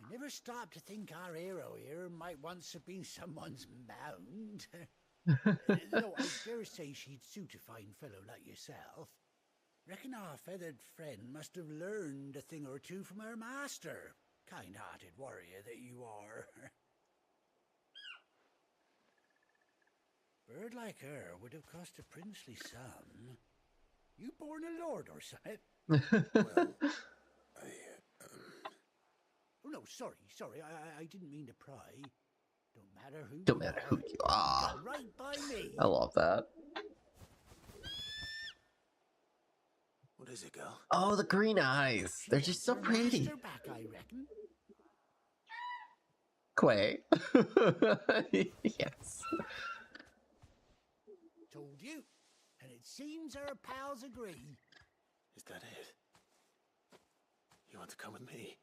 I never stopped to think our hero here might once have been someone's mound. Though I dare say she'd suit a fine fellow like yourself. Reckon our feathered friend must have learned a thing or two from her master. Kind-hearted warrior that you are. Bird like her would have cost a princely sum. You born a lord or something? Well, Oh no, sorry, I didn't mean to pry. Don't matter who you are. Right by me. I love that. What is it, girl? Oh, the green eyes. They're just so pretty. Back, I reckon. Quay. Yes. Told you. And it seems our pals agree. Is that it? You want to come with me?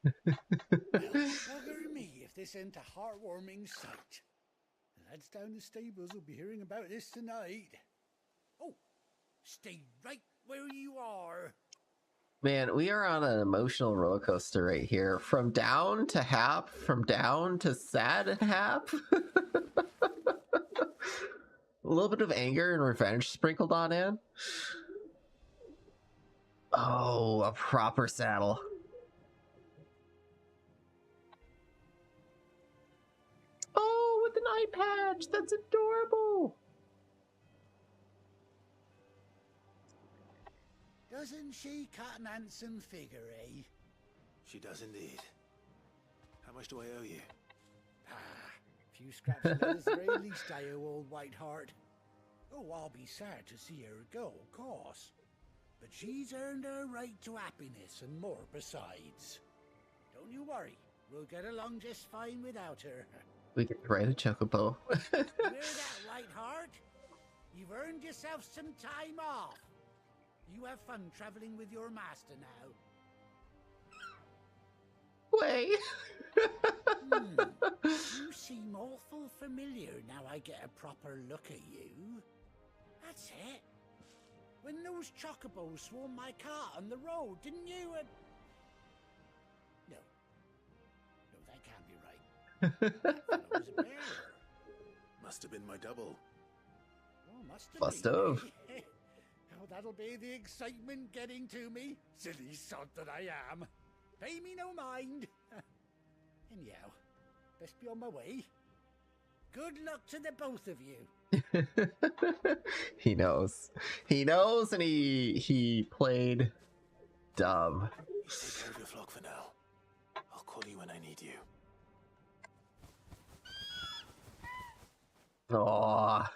Well, bugger me if this ain't a heartwarming sight. The lads down the stables will be hearing about this tonight. Oh, stay right where you are. Man, we are on an emotional roller coaster right here. From down to hap, from down to sad and hap. A little bit of anger and revenge sprinkled on in. Oh, a proper saddle. Oh, with an eye patch. That's adorable. Doesn't she cut an handsome figure, eh? She does indeed. How much do I owe you? A few scraps of leather's the very least I owe old Whiteheart. Oh, I'll be sad to see her go, of course. But she's earned her right to happiness and more besides. Don't you worry, we'll get along just fine without her. We can ride a chocobo. Hear that, Whiteheart? You've earned yourself some time off. You have fun traveling with your master now. Way. You seem awful familiar now I get a proper look at you. That's it. When those chocobos swarmed my cart on the road, didn't you? No. No, that can't be right. That fellow was a bear. Must have been my double. Oh, Must have. Oh, that'll be the excitement getting to me. Silly sod that I am. Pay me no mind. Anyhow, best be on my way. Good luck to the both of you. He knows. He knows, and he played dumb. You take care of your flock for now. I'll call you when I need you. Aww.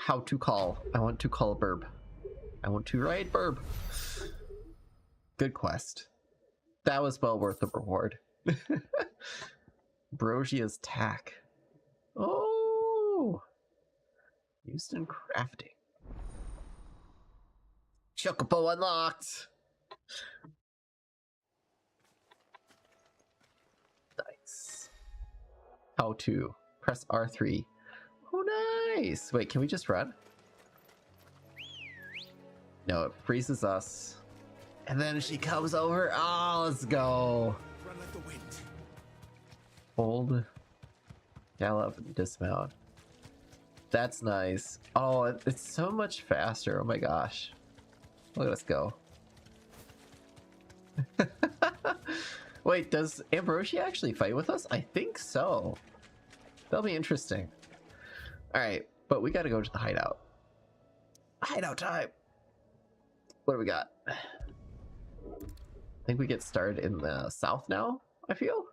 How to call. I want to call Burb. I want to ride Burb. Good quest. That was well worth the reward. Brogia's tack. Oh! Used in crafting. Chocobo unlocked! Nice. How to. Press R3. Oh, nice! Wait, can we just run? No, it freezes us. And then she comes over. Oh, let's go. Run like the wind. Hold. Gallop and dismount. That's nice. Oh, it's so much faster. Oh my gosh. Look at us go. Wait, does Ambrosia actually fight with us? I think so. That'll be interesting. Alright, but we gotta go to the hideout. Hideout time! What do we got? I think we get started in the south now, I feel.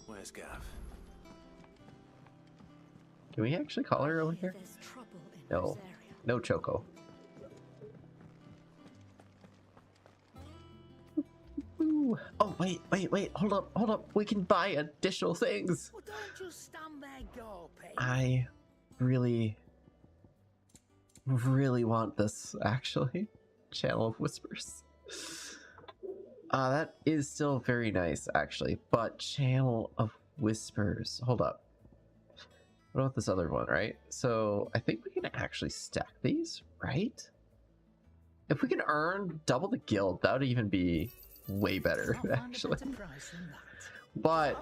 Where's Gav? Can we actually call her over here? No. No choco. Ooh. Oh, wait. Hold up. We can buy additional things. Well, don't just stand there gawping. I really want this, actually. Channel of Whispers. That is still very nice, actually. But Channel of Whispers. Hold up. What about this other one, right? So I think we can actually stack these, right? If we can earn double the guild, that would even be way better, actually. But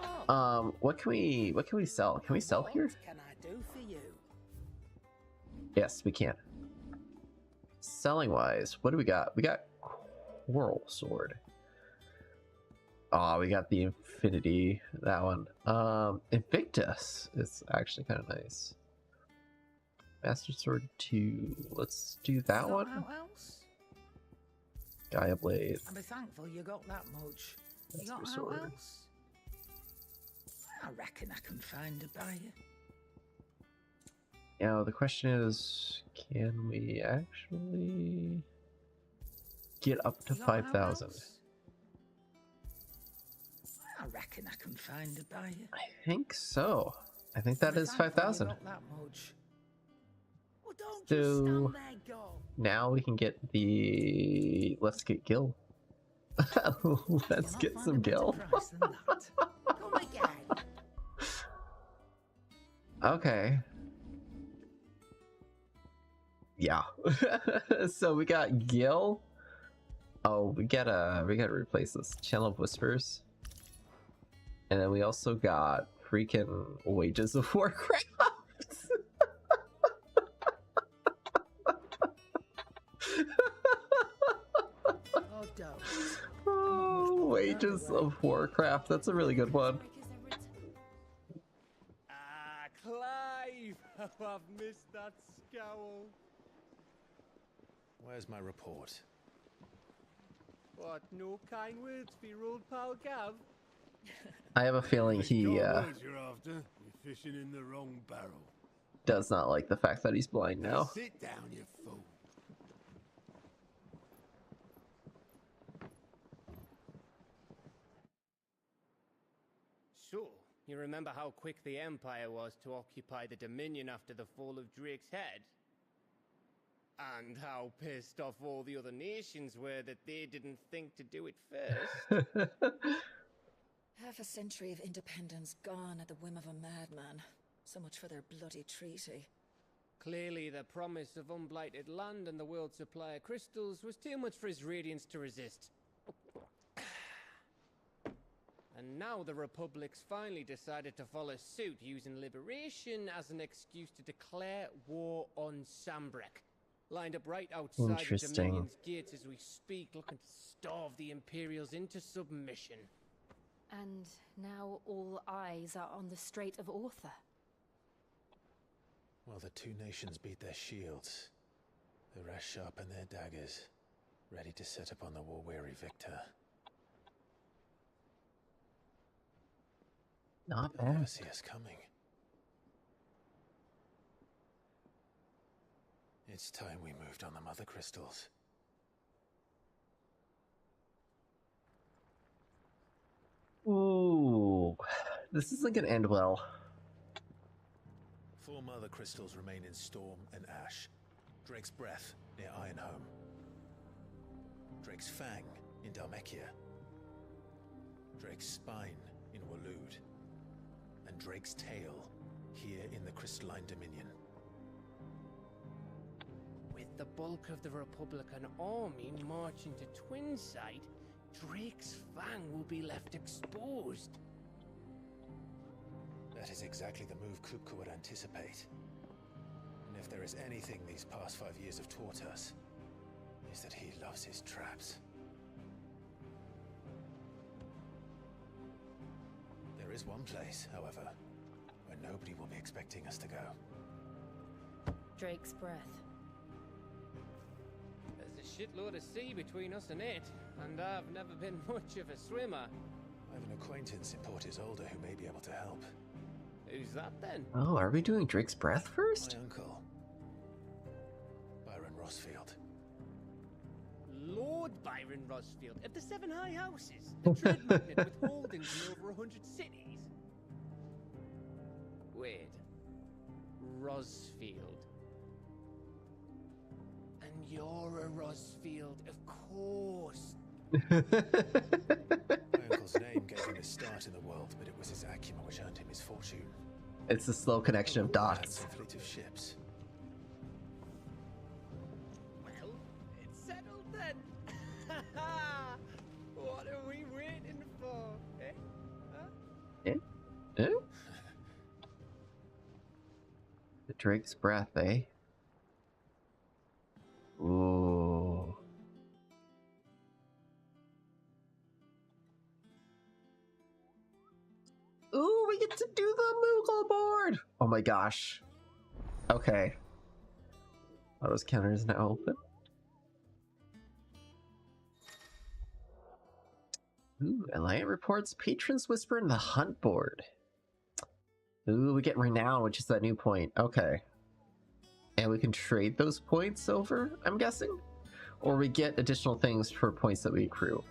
what can we sell? Can we sell here? What can I do for you? Yes, we can. Selling wise, what do we got? We got Coral Sword. Oh, we got the Infinity, that one. Invictus is actually kind of nice. Master Sword 2. Let's do that one. Else? Gaia Blade. I'll be thankful you got that much. You got Master out Sword. else? I reckon I can find a buyer. Now the question is, can we actually get up to 5,000? I reckon I can find a buyer. I think so. I think that is 5,000. So now we can get the. Let's get Gil. Let's get some Gil. Okay. Yeah. So we got Gil. Oh, we gotta replace this Channel of Whispers. And then we also got freaking Wages of Warcraft. Oh, Wages of Warcraft. That's a really good one. Ah, Clive! I've missed that scowl. Where's my report? What, no kind words for your old pal Gav? I have a feeling he You're after. You're fishing in the wrong barrel. does not like the fact that he's blind now. Sit down, you fool. So, you remember how quick the Empire was to occupy the Dominion after the fall of Drake's Head? And how pissed off all the other nations were that they didn't think to do it first? Half a century of independence gone at the whim of a madman. So much for their bloody treaty. Clearly, the promise of unblighted land and the world's supply of crystals was too much for his radiance to resist. And now the Republic's finally decided to follow suit, using liberation as an excuse to declare war on Sambrek. Lined up right outside the Dominion's gates as we speak, looking to starve the Imperials into submission. And now all eyes are on the Strait of Author. Well, the two nations beat their shields. The rest sharpen their daggers, ready to set upon the war-weary victor. Not They'll never bad. see us coming. It's time we moved on the mother crystals. Ooh, this isn't gonna end well. 4 mother crystals remain in Storm and Ash. Drake's Breath near Ironhome. Drake's Fang in Dhalmekia. Drake's Spine in Waloed. And Drake's Tail here in the Crystalline Dominion. With the bulk of the Republican army marching to Twinside, Drake's Fang will be left exposed. That is exactly the move Kupka would anticipate. And if there is anything these past 5 years have taught us, is that he loves his traps. There is one place, however, where nobody will be expecting us to go. Drake's Breath. There's a shitload of sea between us and it, and I've never been much of a swimmer. I have an acquaintance in Port Isolde who may be able to help. Who's that then? Oh, are we doing Drake's Breath first? My uncle. Byron Rosfield of the Seven High Houses, a trade magnate with holdings in over 100 cities. Wait. Rosfield. And you're a Rosfield, of course. My uncle's name gave him his start in the world, but it was his acumen which earned him his fortune. It's a slow connection of dots. A fleet of ships. Well, it's settled then. What are we waiting for, eh? Huh? Eh? Eh? The Drake's breath, eh? Ooh. Ooh, we get to do the Moogle board! Oh my gosh. Okay. Those counters now open. Ooh, Alliant reports patrons whisper in the hunt board. Ooh, we get renown, which is that new point. Okay. And we can trade those points over, I'm guessing? Or we get additional things for points that we accrue.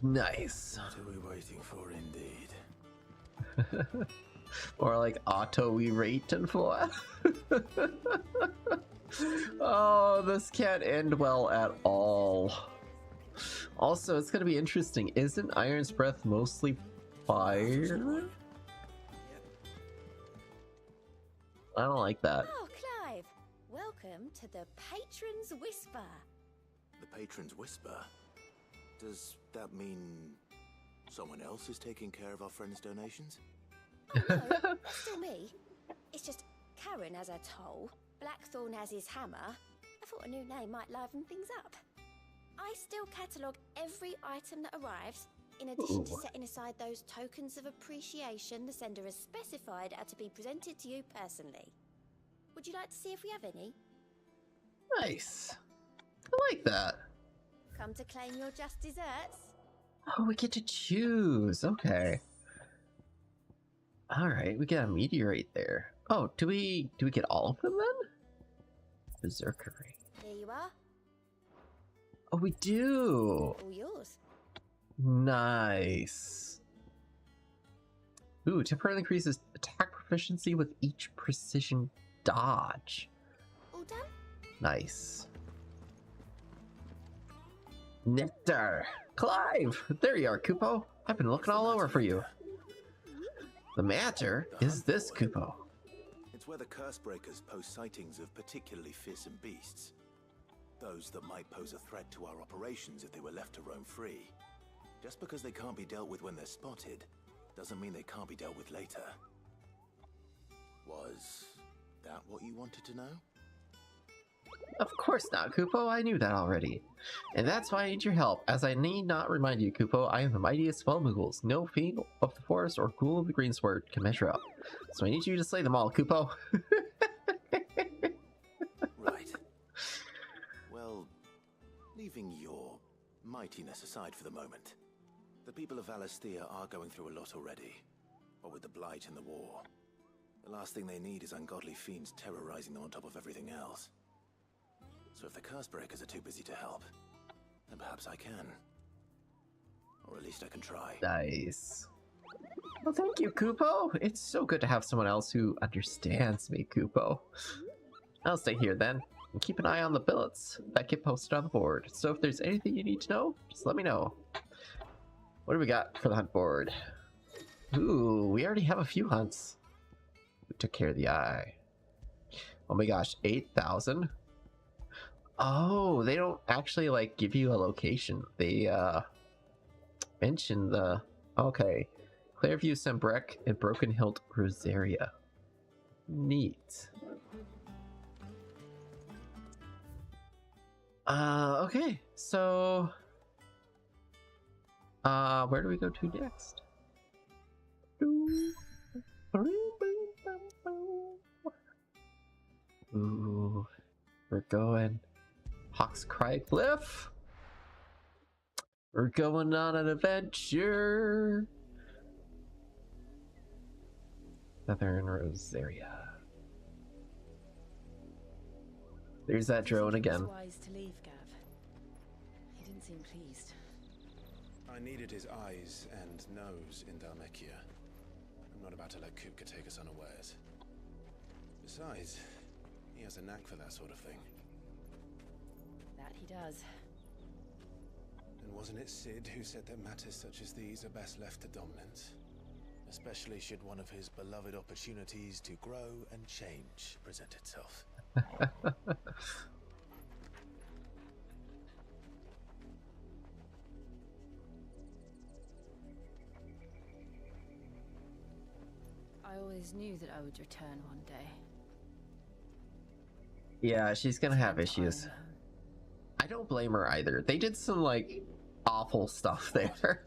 Nice. What are we waiting for, indeed? Or like auto we rate and for. Oh, this can't end well at all. Also, it's gonna be interesting. Isn't Iron's Breath mostly fire? I don't like that. Oh, Clive. Welcome to the Patron's Whisper. The Patron's Whisper? Does that mean someone else is taking care of our friends' donations? Oh, no, that's still me. It's just Karen has her toll, Blackthorn has his hammer. I thought a new name might liven things up. I still catalogue every item that arrives, in addition to setting aside those tokens of appreciation the sender has specified are to be presented to you personally. Would you like to see if we have any? Nice. I like that. Come to claim your just desserts? Oh, we get to choose. Okay. All right, we get a meteorite there. Oh, do we get all of them then? Berserkery. There you are. Oh, we do. All yours. Nice. Ooh, temporarily increases attack proficiency with each precision dodge. All done? Nice. Nectar. Clive! There you are, Kupo. I've been looking all over for you. The matter is this, Kupo. It's where the curse breakers post sightings of particularly fearsome beasts. Those that might pose a threat to our operations if they were left to roam free. Just because they can't be dealt with when they're spotted, doesn't mean they can't be dealt with later. Was that what you wanted to know? Of course not, Kupo. I knew that already. And that's why I need your help, as I need not remind you, Kupo, I am the mightiest of all Moogles. No fiend of the forest or ghoul of the greensword can measure up. So I need you to slay them all, Kupo. Right. Well, leaving your mightiness aside for the moment, the people of Valisthea are going through a lot already. What with the Blight and the war. The last thing they need is ungodly fiends terrorizing them on top of everything else. So if the curse breakers are too busy to help, then perhaps I can. Or at least I can try. Nice. Well, thank you, Kupo. It's so good to have someone else who understands me, Kupo. I'll stay here then, and keep an eye on the billets that get posted on the board. So if there's anything you need to know, just let me know. What do we got for the hunt board? Ooh, we already have a few hunts. We took care of the eye. Oh my gosh, 8,000? Oh, they don't actually like give you a location. They mention the okay. Clairview, Sembrec, and Broken Hilt, Rosaria. Neat. Okay, so where do we go to next? Ooh, we're going Hawk's Cry Cliff. We're going on an adventure. Southern Rosaria. There's that drone again. It was wise to leave, Gav. He didn't seem pleased. I needed his eyes and nose in Dhalmekia. I'm not about to let Kupka take us unawares. Besides, he has a knack for that sort of thing. That he does. And wasn't it Sid who said that matters such as these are best left to dominance? Especially should one of his beloved opportunities to grow and change present itself. I always knew that I would return one day. Yeah, she's gonna have issues. I don't blame her either. They did some, like, awful stuff there.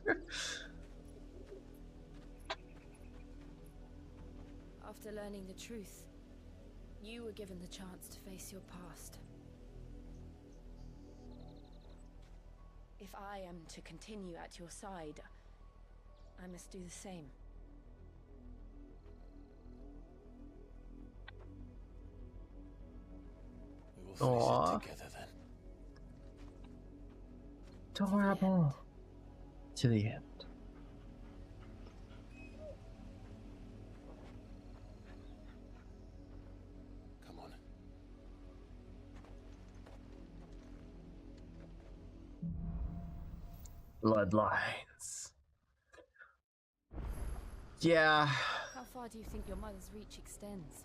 After learning the truth, you were given the chance to face your past. If I am to continue at your side, I must do the same. We will face Aww. it together then. Adorable. To the end. Come on. Bloodlines. Yeah, How far do you think your mother's reach extends?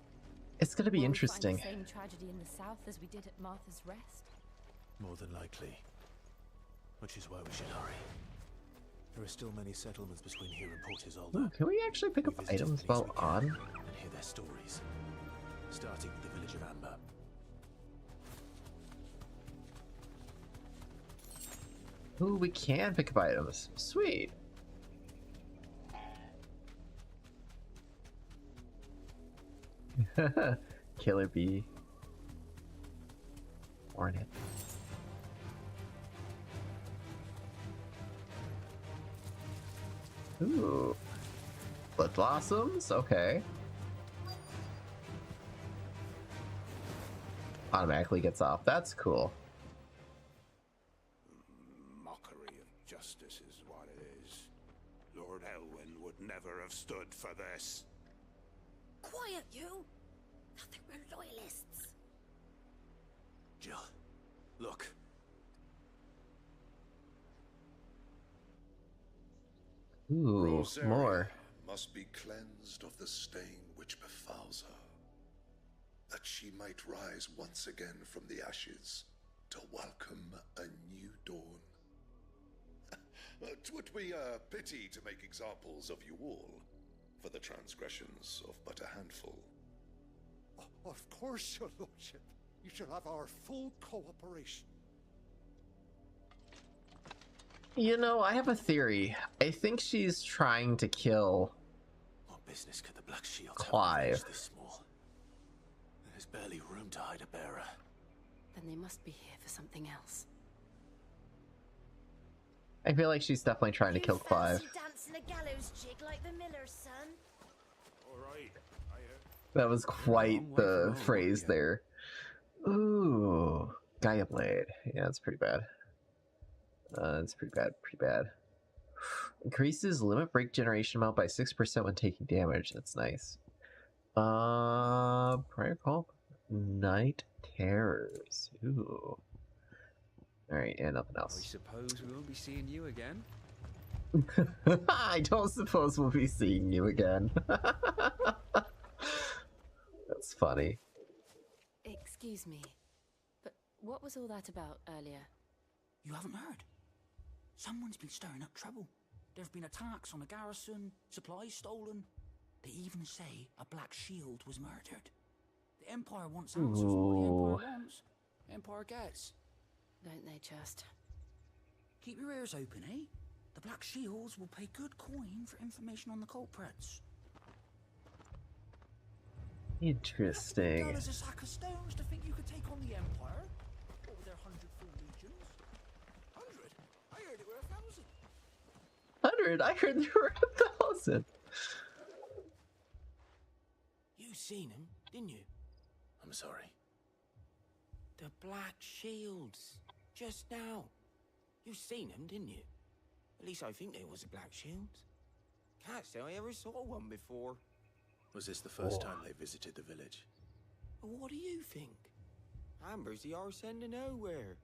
it's gonna be Will we interesting. find the same tragedy in the south as we did at Martha's Rest? More than likely. Which is why we should hurry. There are still many settlements between here and Port Isolde. Ooh, can we actually pick up items while on? And hear their stories. Starting with the village of Amber. Ooh, we can pick up items. Sweet. Killer bee. Hornet. Ooh. Blood blossoms? Okay. Automatically gets off. That's cool. Mockery of justice is what it is. Lord Elwyn would never have stood for this. Quiet, you! Nothing, we're loyalists. Jill, look. Ooh, Rosaria more. must be cleansed of the stain which befouls her, that she might rise once again from the ashes to welcome a new dawn. 'Twould be a pity to make examples of you all, for the transgressions of but a handful. Of course, your lordship. You shall have our full cooperation. You know, I have a theory. I think she's trying to kill What business could the Black Shield Clive. have this small? There's barely room to hide a bearer. Then they must be here for something else. I feel like she's definitely trying to kill Clive. Dancing a gallows jig like the miller's son. All right. That was quite the phrase there. Ooh, Gaia Blade. Yeah, it's pretty bad. It's pretty bad. Increases limit break generation amount by 6% when taking damage. That's nice. Prior call? Night Terrors. Ooh. Alright, and nothing I else. suppose we won't be seeing you again. I don't suppose we'll be seeing you again. That's funny. Excuse me, but what was all that about earlier? You haven't heard? Someone's been stirring up trouble. There have been attacks on the garrison, supplies stolen. They even say a Black Shield was murdered. The Empire wants answers, and what the Empire wants, the Empire gets. Don't they just? Keep your ears open, eh? The Black Shields will pay good coin for information on the culprits. Interesting. Dull as a sack of stones to think you could take on the Empire? What with their 100 full legions? 100? I heard it were 1,000. 100? I heard there were 1,000. You seen him, didn't you? I'm sorry. The Black Shields. Just now. You seen them, didn't you? At least I think they was the Black Shields. Can't say I ever saw one before. Was this the first time they visited the village? What do you think? Amber's the arse end of nowhere.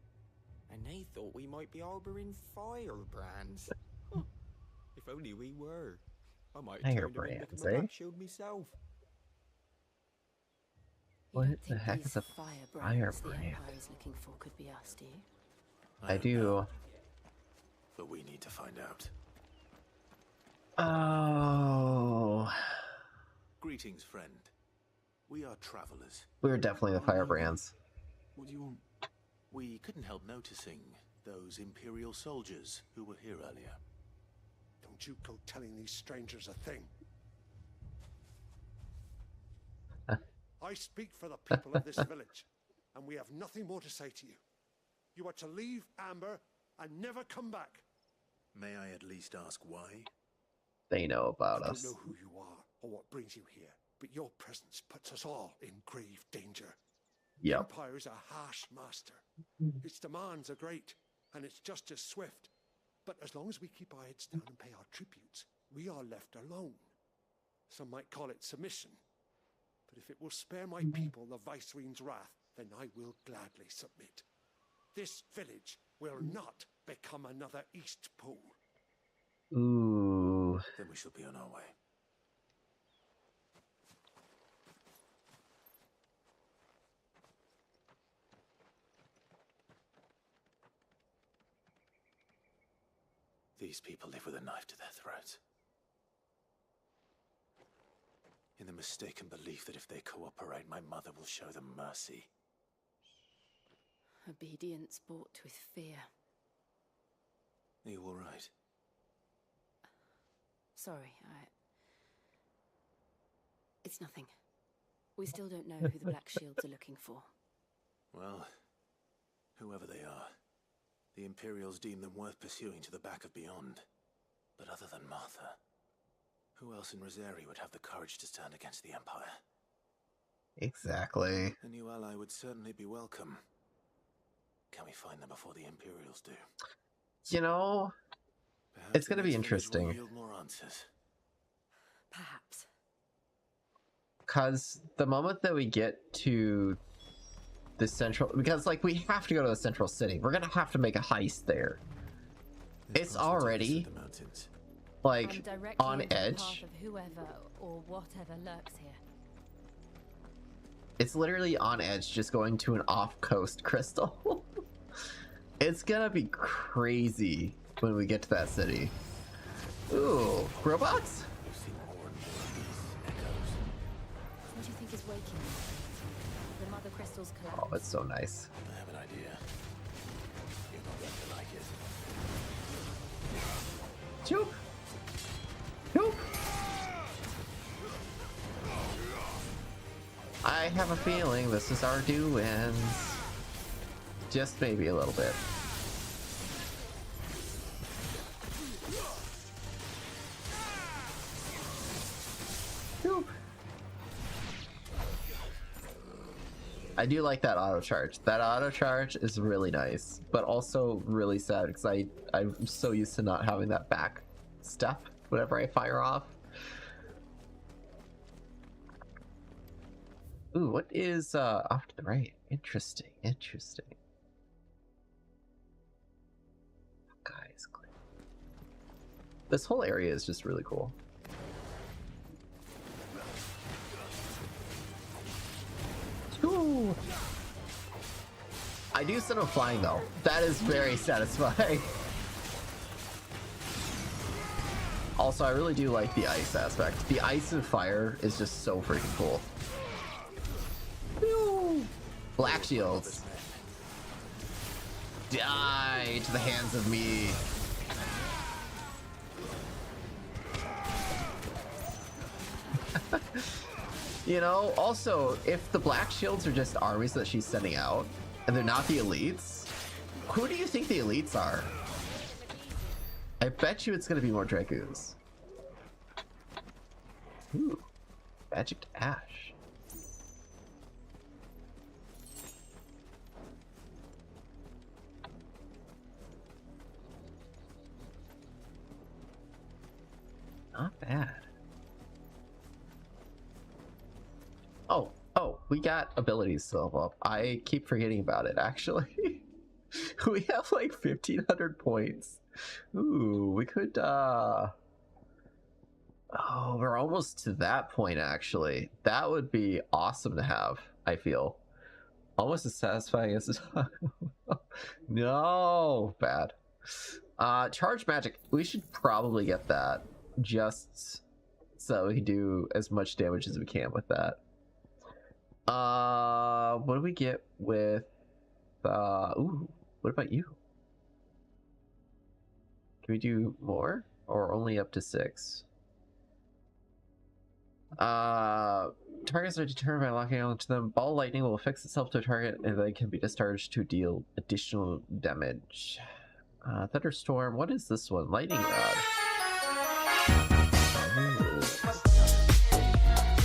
And they thought we might be harboring firebrands. Huh. If only we were. I might have turned them into become a Black Shield myself. What the heck is a firebrand? The Empire is looking for could be us, do you? I do. But we need to find out. Oh. Greetings, friend. We are travelers. We're definitely the firebrands. What do you want? We couldn't help noticing those Imperial soldiers who were here earlier. Don't you go telling these strangers a thing. I speak for the people of this village, and we have nothing more to say to you. You are to leave Amber and never come back. May I at least ask why? They know about I us. don't know who you are or what brings you here, but your presence puts us all in grave danger. Yep. The Empire is a harsh master. Its demands are great, and its justice swift. But as long as we keep our heads down and pay our tributes, we are left alone. Some might call it submission. But if it will spare my people the Viceroy's wrath, then I will gladly submit. This village will not become another East Pole. Ooh. Then we shall be on our way. These people live with a knife to their throats. In the mistaken belief that if they cooperate, my mother will show them mercy. Obedience bought with fear. Are you all right? Sorry, It's nothing. We still don't know who the Black Shields are looking for. Well, whoever they are, the Imperials deem them worth pursuing to the back of beyond. But other than Martha, who else in Rosari would have the courage to stand against the Empire? Exactly. A new ally would certainly be welcome. Can we find them before the Imperials do? You know, Perhaps it's going to be interesting. Yield more answers. Perhaps. Because the moment that we get to the central, because like we have to go to the central city, we're gonna have to make a heist there. It's already like on edge. Path of whoever or whatever lurks here. It's literally on edge, just going to an off-coast crystal. It's gonna be crazy when we get to that city. Ooh, robots? What do you think is waking me? The mother crystals collapse. Oh, it's so nice. I have an idea. You're not going to like it. Choop! Choop! I have a feeling this is our doings. Just maybe a little bit. Choop! I do like that auto charge. That auto charge is really nice, but also really sad because I'm so used to not having that back step whenever I fire off. Ooh, what is off to the right? Interesting, interesting. Guys, this whole area is just really cool. Ooh. I do send him flying though. That is very satisfying. Also, I really do like the ice aspect. The ice and fire is just so freaking cool. Woo! Black shields. Die to the hands of me. You know, also, if the black shields are just armies that she's sending out, and they're not the elites, who do you think the elites are? I bet you it's gonna be more Dragoons. Ooh, magic ash. Not bad. Oh, we got abilities to level up. I keep forgetting about it, actually. We have like 1,500 points. Ooh, we could, oh, we're almost to that point, actually. That would be awesome to have, I feel. Almost as satisfying as no, bad. Charge magic. We should probably get that just so we can do as much damage as we can with that. What do we get with ooh, what about you? Can we do more or only up to 6? Targets are determined by locking onto them. Ball lightning will affix itself to a target and then can be discharged to deal additional damage. Thunderstorm. What is this one? Lightning rod.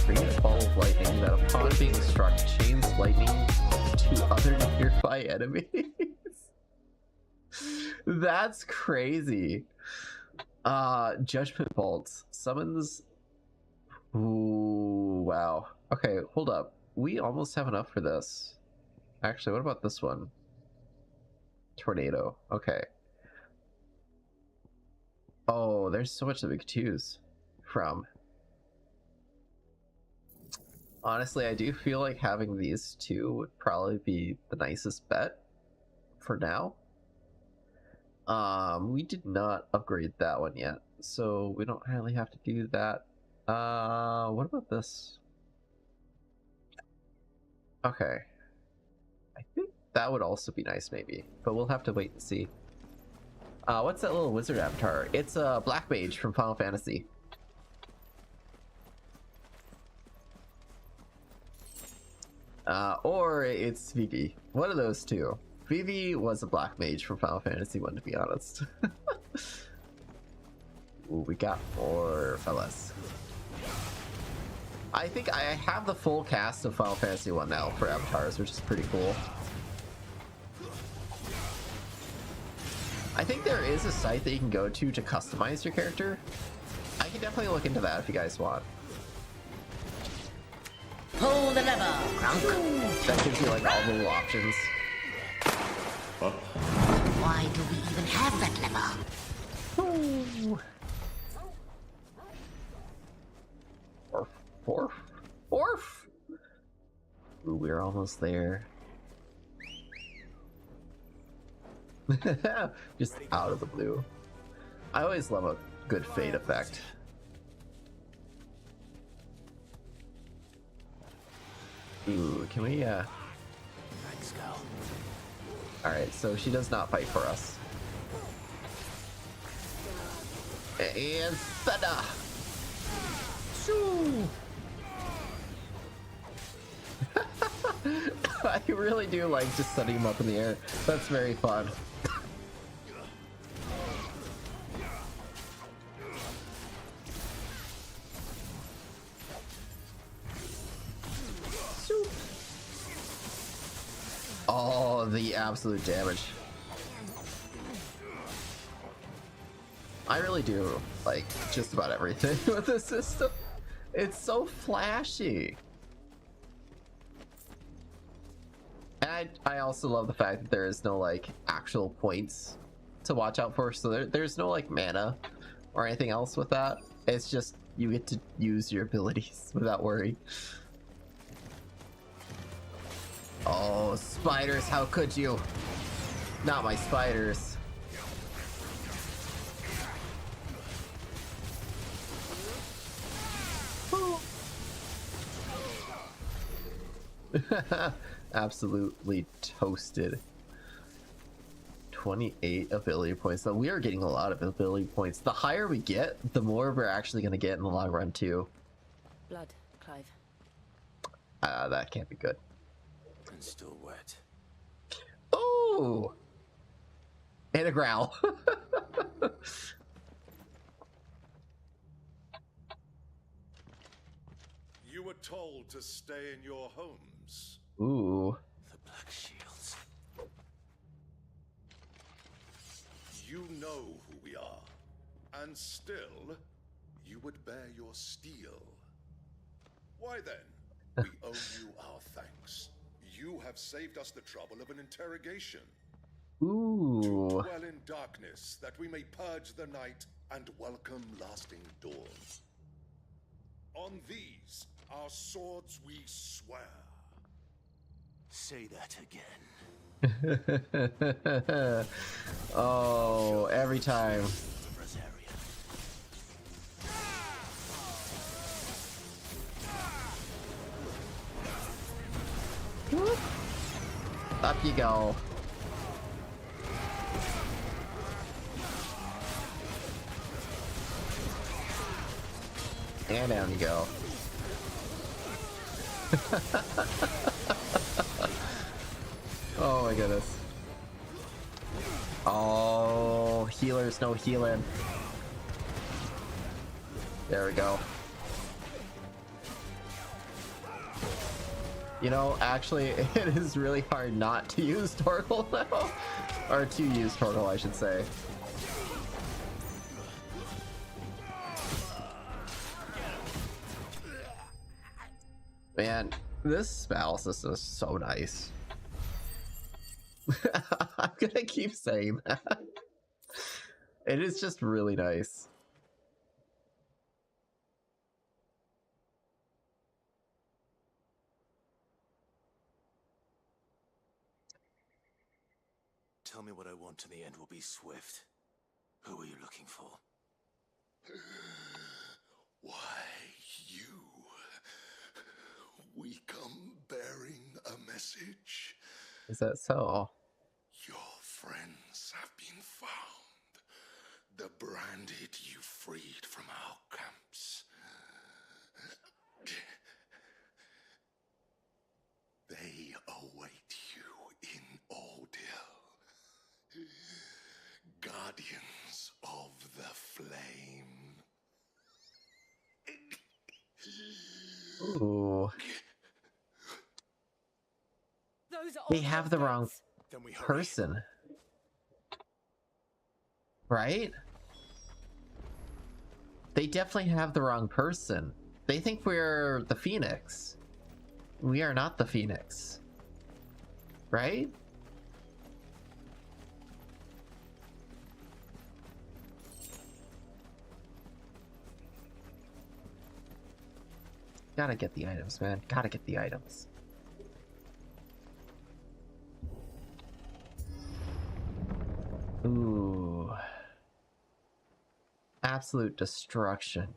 Create a ball of lightning that upon being struck chains lightning to other nearby enemies. That's crazy. Judgment Bolt summons. Ooh, wow. Okay, hold up. We almost have enough for this. Actually, what about this one? Tornado. Okay. Oh, there's so much that we could choose from. Honestly, I do feel like having these two would probably be the nicest bet for now. We did not upgrade that one yet, so we don't really have to do that. What about this? Okay. I think that would also be nice, maybe, but we'll have to wait and see. What's that little wizard avatar? It's a Black Mage from Final Fantasy. Or it's Vivi. One of those two. Vivi was a Black Mage from Final Fantasy 1, to be honest. Ooh, we got more fellas. I think I have the full cast of Final Fantasy 1 now for avatars, which is pretty cool. I think there is a site that you can go to customize your character. I can definitely look into that if you guys want. Pull the lever, Grunk. That gives you like all the little options. Why do we even have that lever? Ooh. Orf. Ooh, we're almost there. Just out of the blue. I always love a good fade effect. Ooh, can we let's go. Alright, so she does not fight for us. And thunder! Shoo! I really do like just setting him up in the air. That's very fun. Oh, the absolute damage. I really do like just about everything with this system. It's so flashy. And I also love the fact that there is no like actual points to watch out for, so there's no like mana or anything else with that. It's just you get to use your abilities without worry. Oh, spiders, how could you? Not my spiders. Absolutely toasted. 28 ability points. So we are getting a lot of ability points. The higher we get, the more we're actually going to get in the long run too. Blood, Clive. That can't be good. And still wet. Ooh! And a growl. You were told to stay in your homes. Ooh. The Black Shields. You know who we are. And still, you would bear your steel. Why then, we owe you our thanks. You have saved us the trouble of an interrogation. Ooh. To dwell in darkness, that we may purge the night and welcome lasting dawn. On these, our swords we swear. Say that again. Oh, every time. Whoop. Up you go. And down you go. Oh my goodness. Oh, healers, no healing. There we go. You know, actually, it is really hard not to use Torgal now. Or to use Torgal, I should say. Man, this battle system is so nice. I'm gonna keep saying that. It is just really nice. Tell me what I want and the end will be swift. Who are you looking for? Why, you. We come bearing a message. Is that so? Your friends have been found. The branded you freed from our camps. They await you in Ordeal. Guardians of the Flame. Ooh. Those are They have the wrong person. Right? They definitely have the wrong person. They think we're the Phoenix. We are not the Phoenix. Right? Gotta get the items, man. Gotta get the items. Ooh. Absolute destruction.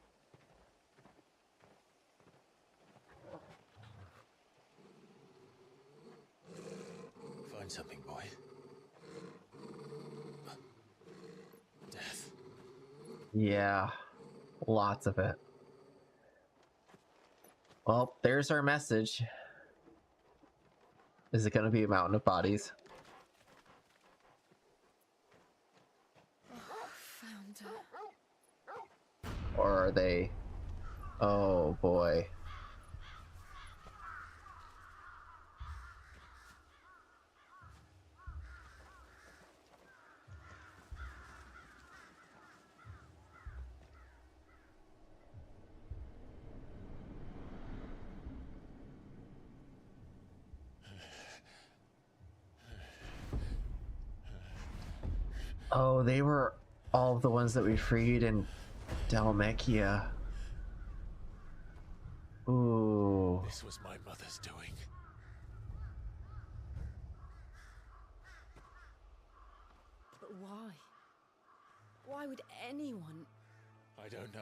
Find something, boy. Death. Yeah. Lots of it. Well, there's our message. Is it gonna be a mountain of bodies? Found her. Or are they... Oh boy. Oh, they were all of the ones that we freed in Dalmekia. Ooh. This was my mother's doing. But why? Why would anyone? I don't know.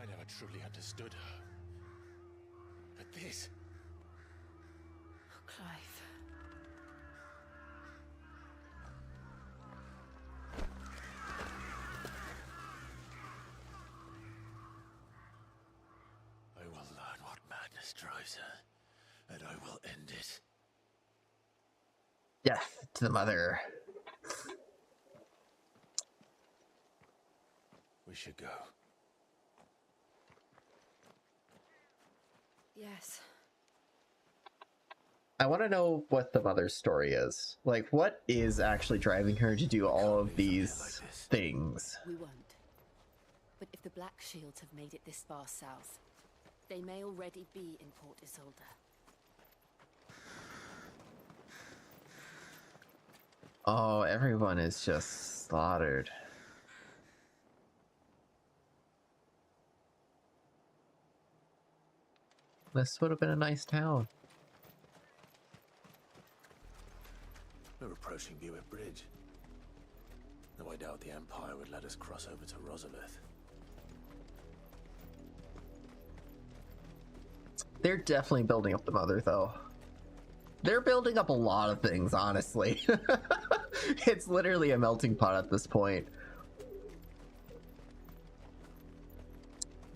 I never truly understood her. But this... Oh, Clive. I will learn what madness drives her, and I will end it. Death to the mother. We should go. Yes. I want to know what the mother's story is. Like, what is actually driving her to do all of these things? We won't. But if the Black Shields have made it this far south, they may already be in Port Isolde. Oh, everyone is just slaughtered. This would have been a nice town. We're approaching Buick Bridge. Though I doubt the Empire would let us cross over to Rosalith. They're definitely building up the Mother, though. They're building up a lot of things, honestly. It's literally a melting pot at this point.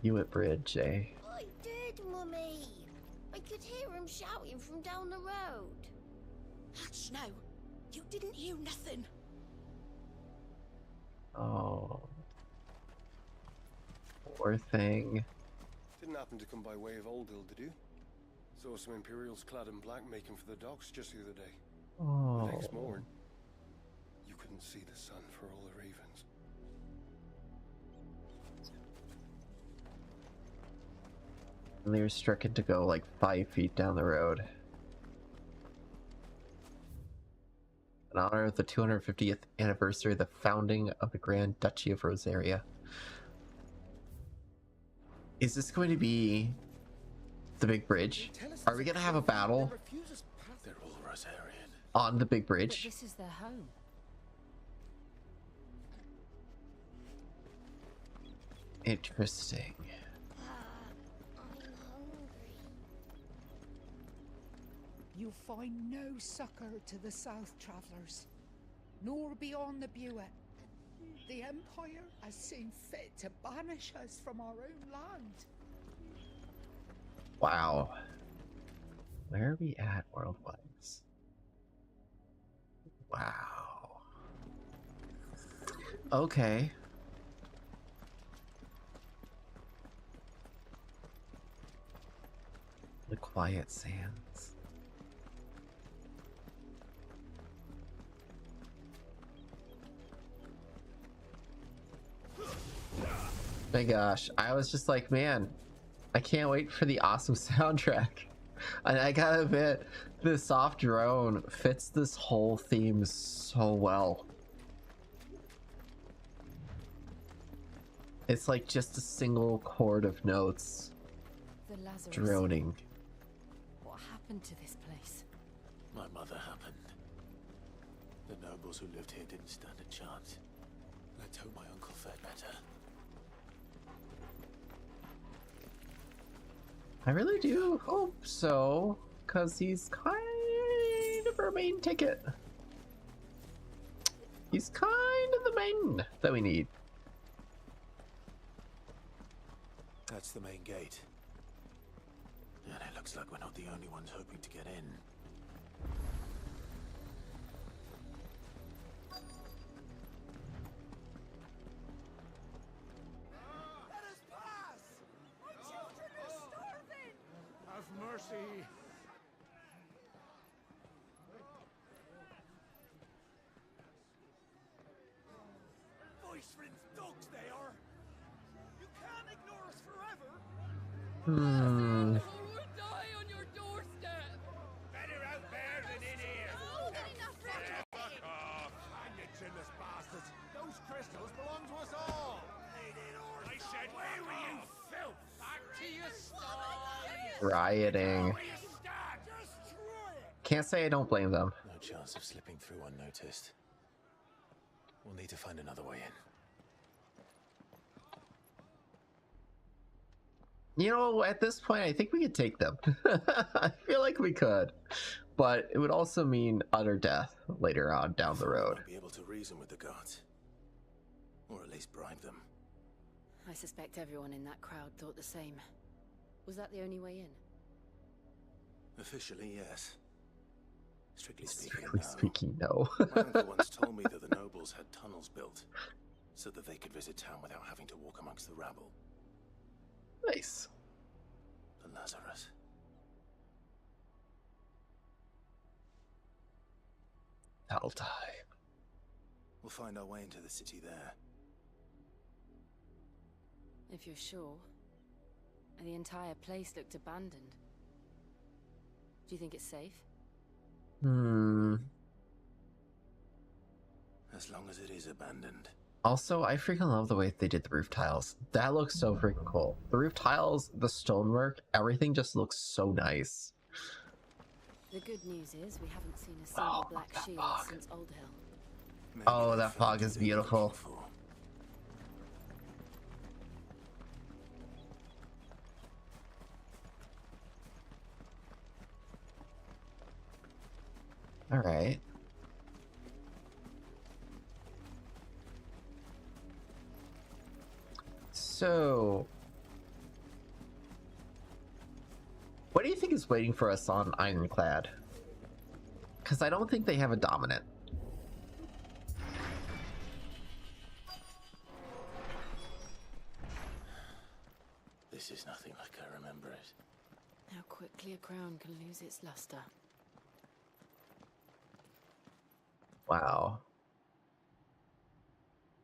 Hewitt Bridge, eh? I did, Mummy. I could hear him shouting from down the road. Hush now. You didn't hear nothing. Oh. Poor thing. Didn't happen to come by way of Old Hill, did you? Saw some Imperials clad in black making for the docks just the other day. Oh. The next morning, you couldn't see the sun for all the ravens. And they were stricken to go like 5 feet down the road. In honor of the 250th anniversary of the founding of the Grand Duchy of Rosaria. Is this going to be the big bridge? Are we going to have a battle They're all Rosarian. on the big bridge? But this is their home. Interesting. You'll find no succor to the south travellers, nor beyond the Buet. The Empire has seen fit to banish us from our own land. Wow. Where are we at world-wise? Wow. Okay. The Quiet Sands. My gosh, I was just like, man, I can't wait for the awesome soundtrack. And I gotta admit, the soft drone fits this whole theme so well. It's like just a single chord of notes The Lazarus. droning. What happened to this place? My mother happened. The nobles who lived here didn't stand a chance. Let's hope my uncle fared better. I really do hope so, because he's kind of our main ticket. He's kind of the main that we need. That's the main gate. And it looks like we're not the only ones hoping to get in. Have mercy. Voice friends dogs they are. You can't ignore us forever. Hmm. Die on your doorstep. Better out there than in here. Fuck off. And you chinless bastards. Those crystals belong to us all. I said, where were you, filth? Back to your stall. Rioting. Can't say I don't blame them. No chance of slipping through unnoticed. We'll need to find another way in. You know, at this point, I think we could take them. I feel like we could. But it would also mean utter death later on down the road. Might be able to reason with the guards. Or at least bribe them. I suspect everyone in that crowd thought the same. Was that the only way in? Officially, yes. Strictly Speaking, no. My uncle once told me that the nobles had tunnels built so that they could visit town without having to walk amongst the rabble. Nice. The Lazarus. Altai. We'll find our way into the city there. If you're sure. The entire place looked abandoned. Do you think it's safe? As long as it is abandoned. Also, I freaking love the way they did the roof tiles. That looks so freaking cool. The roof tiles, the stonework, everything just looks so nice. The good news is we haven't seen a single black shield since Old Hill. Oh, that fog is beautiful. All right. So, what do you think is waiting for us on Ironclad? Because I don't think they have a dominant. This is nothing like I remember it. How quickly a crown can lose its luster. Wow.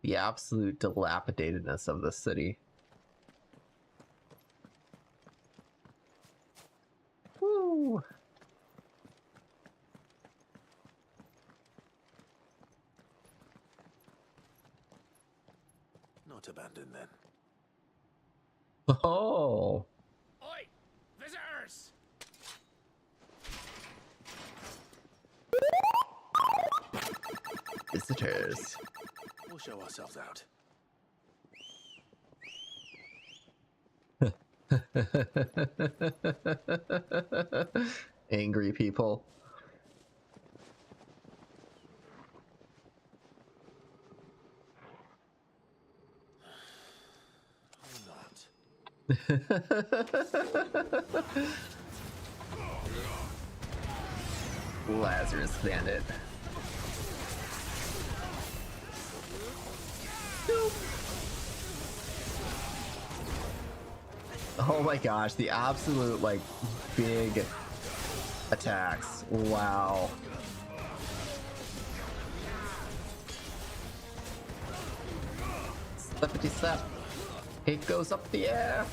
The absolute dilapidatedness of the city. Woo! Not abandoned then. Oh! Oi! Visitors! Visitors. We'll show ourselves out. Angry people. Lazarus Bandit. Oh my gosh, the absolute, like, big attacks. Wow. Slippity slap. It goes up the air.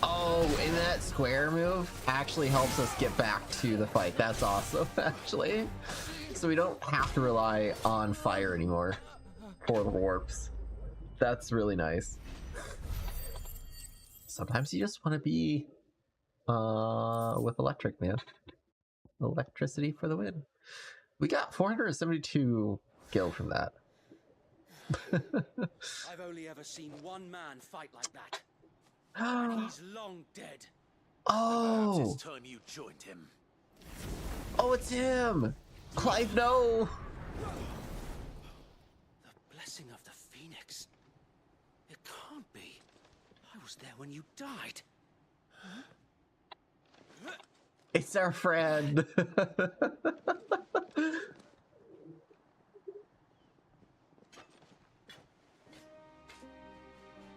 Oh, and that square move actually helps us get back to the fight. That's awesome, actually. So we don't have to rely on fire anymore for the warps. That's really nice. Sometimes you just want to be with electric, man. Electricity for the win. We got 472 gil from that. I've only ever seen one man fight like that. And he's long dead. Oh! Perhaps it's time you joined him. Oh, it's him! Clive, no! The blessing of the Phoenix. It can't be. I was there when you died. It's our friend.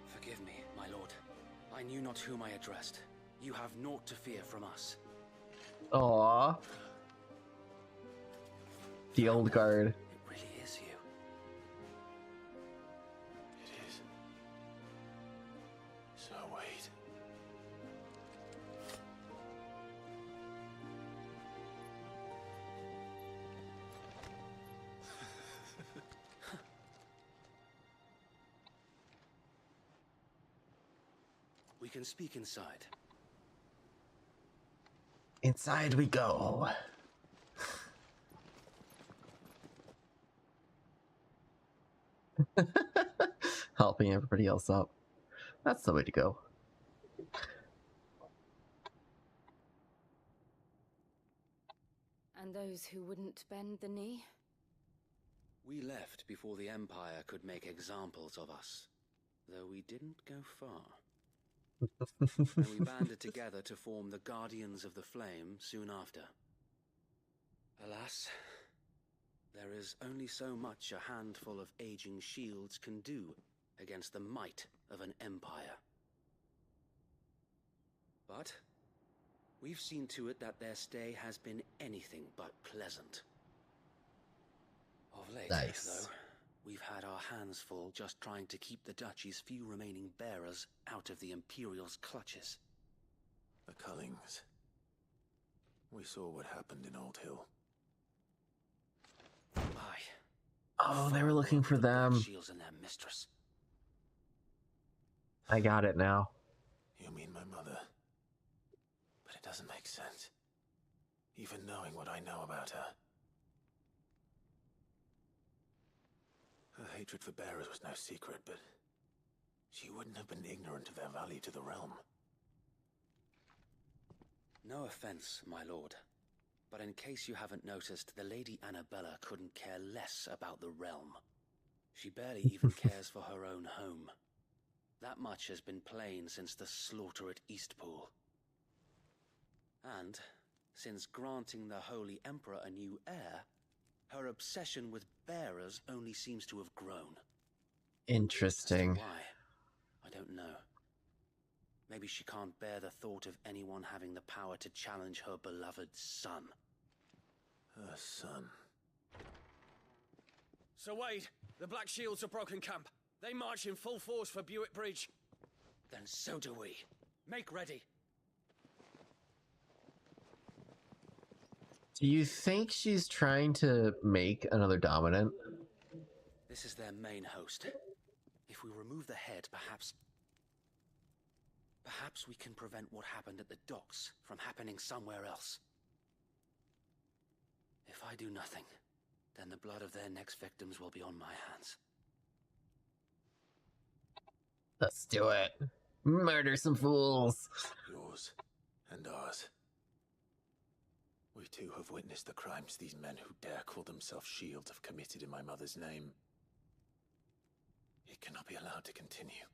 Forgive me, my lord. I knew not whom I addressed. You have naught to fear from us. Aww. The old guard. It really is you. It is. So wait. We can speak inside. Inside we go. Helping everybody else up. That's the way to go. And those who wouldn't bend the knee? We left before the Empire could make examples of us, though we didn't go far. And we banded together to form the Guardians of the Flame soon after. Alas, there is only so much a handful of aging shields can do against the might of an empire. But we've seen to it that their stay has been anything but pleasant. Of late, Nice. though, we've had our hands full just trying to keep the Duchy's few remaining bearers out of the Imperial's clutches. The Cullings. We saw what happened in Old Hill. Aye. Oh, they were looking for them. Shields and their mistress. I got it now. You mean my mother? But it doesn't make sense. Even knowing what I know about her. Her hatred for bearers was no secret, but she wouldn't have been ignorant of their value to the realm. No offense, my lord, but in case you haven't noticed, the Lady Annabella couldn't care less about the realm. She barely even cares for her own home. That much has been plain since the slaughter at Eastpool. And, since granting the Holy Emperor a new heir, her obsession with bearers only seems to have grown. Interesting. As to why? I don't know. Maybe she can't bear the thought of anyone having the power to challenge her beloved son. Her son. Sir Wade, the Black Shields have broken camp. They march in full force for Buick Bridge. Then so do we. Make ready. Do you think she's trying to make another dominant? This is their main host. If we remove the head, perhaps we can prevent what happened at the docks from happening somewhere else. If I do nothing, then the blood of their next victims will be on my hands. Let's do it. Murder some fools. Yours and ours. We too have witnessed the crimes these men who dare call themselves shields have committed in my mother's name. It cannot be allowed to continue.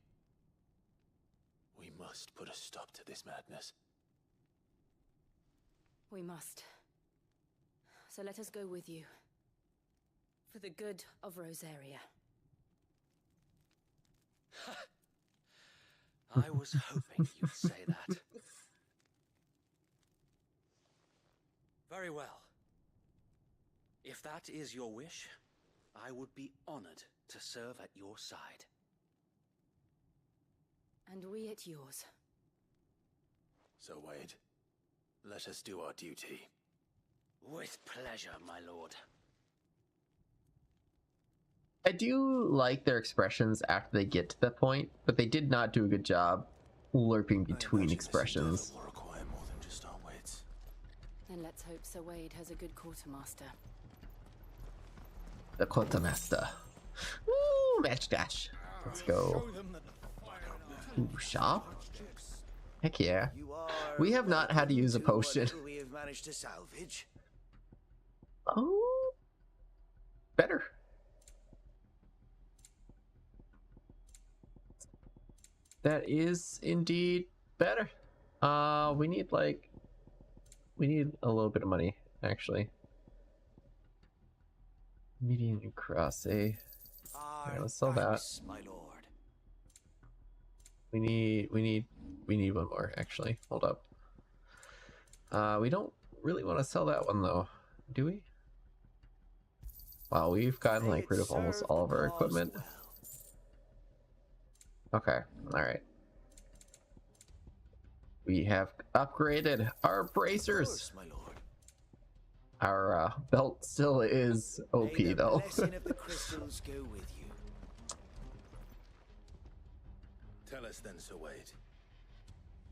We must put a stop to this madness. We must. So let us go with you. For the good of Rosaria. I was hoping you'd say that. Very well. If that is your wish, I would be honored to serve at your side. And we at yours. So, Wade, let us do our duty. With pleasure, my lord. I do like their expressions after they get to that point, but they did not do a good job lerping between expressions. Will require more than just our wits. Then let's hope Sir Wade has a good quartermaster. The quartermaster. Woo! Match dash. Let's go. Ooh, shop? Heck yeah. We have not had to use a potion. We have managed to salvage. Oh, better. That is indeed better. We need a little bit of money, actually. Median and cross, eh? Yeah, let's sell that. My lord. We need one more, actually. Hold up. We don't really want to sell that one though, do we? Wow, we've gotten like rid of almost all of our equipment. Okay, alright. We have upgraded our bracers. My lord. Our belt still is OP though. Blessing of the crystals go with you. Tell us then, Sir Wade.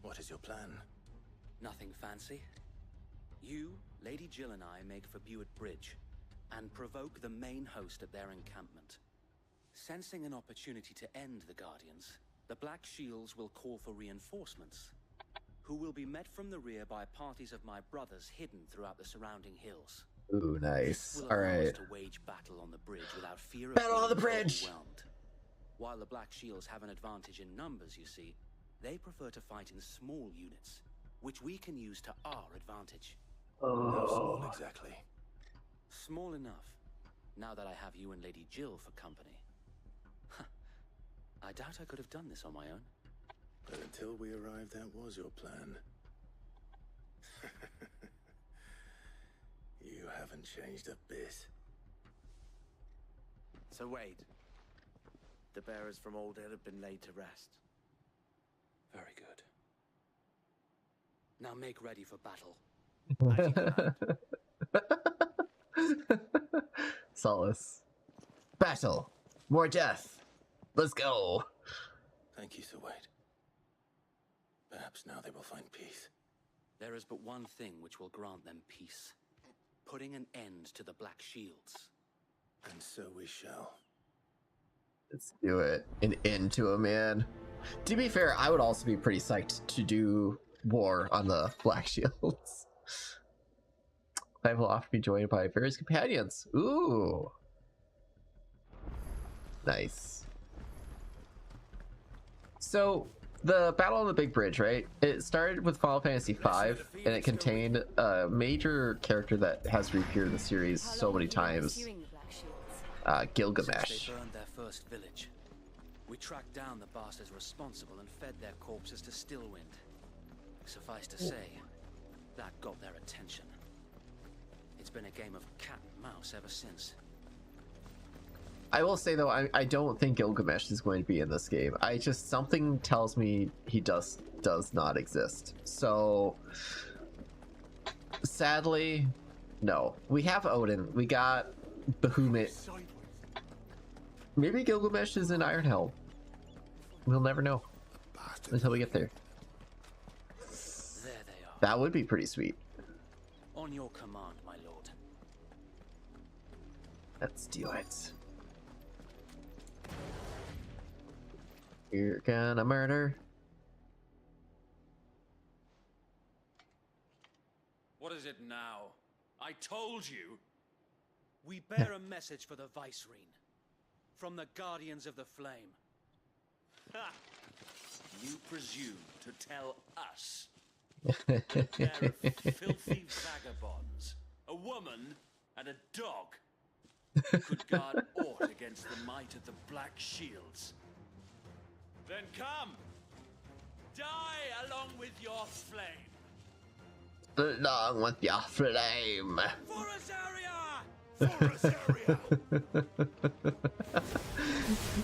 What is your plan? Nothing fancy. You, Lady Jill and I make for Buick Bridge and provoke the main host at their encampment. Sensing an opportunity to end the Guardians, the Black Shields will call for reinforcements, who will be met from the rear by parties of my brothers hidden throughout the surrounding hills. Ooh, nice. This will allow Alright. us to wage battle on the bridge without fear of Battle on the being bridge! overwhelmed. While the Black Shields have an advantage in numbers, you see, they prefer to fight in small units, which we can use to our advantage. How small exactly? Small enough, now that I have you and Lady Jill for company. I doubt I could have done this on my own. But until we arrived, that was your plan. You haven't changed a bit. So Wade, the bearers from Oldale have been laid to rest. Very good. Now make ready for battle. Solace. Battle. More death. Let's go. Thank you, Sir Wade. Perhaps now they will find peace. There is but one thing which will grant them peace. Putting an end to the Black Shields. And so we shall. Let's do it. An end to a man. To be fair, I would also be pretty psyched to do war on the Black Shields. I will often be joined by various companions. Ooh. Nice. So, the Battle on the Big Bridge, right? It started with Final Fantasy V, and it contained a major character that has reappeared in the series so many times. Gilgamesh. They burned their first village. We tracked down the bastards responsible and fed their corpses to Stillwind. Suffice to say, that got their attention. It's been a game of cat and mouse ever since. I will say though, I don't think Gilgamesh is going to be in this game. Something tells me he does not exist. So sadly, no. We have Odin. We got Bahamut. Maybe Gilgamesh is in Ironhelm. We'll never know until we get there. There they are. That would be pretty sweet. On your command, my lord. Let's do it. You're gonna murder. What is it now? I told you. We bear a message for the Vicereine. From the Guardians of the Flame. Ha! You presume to tell us, a pair of filthy vagabonds, a woman and a dog, could guard aught against the might of the Black Shields. Then come, die along with your flame. Along with your flame. For Azaria!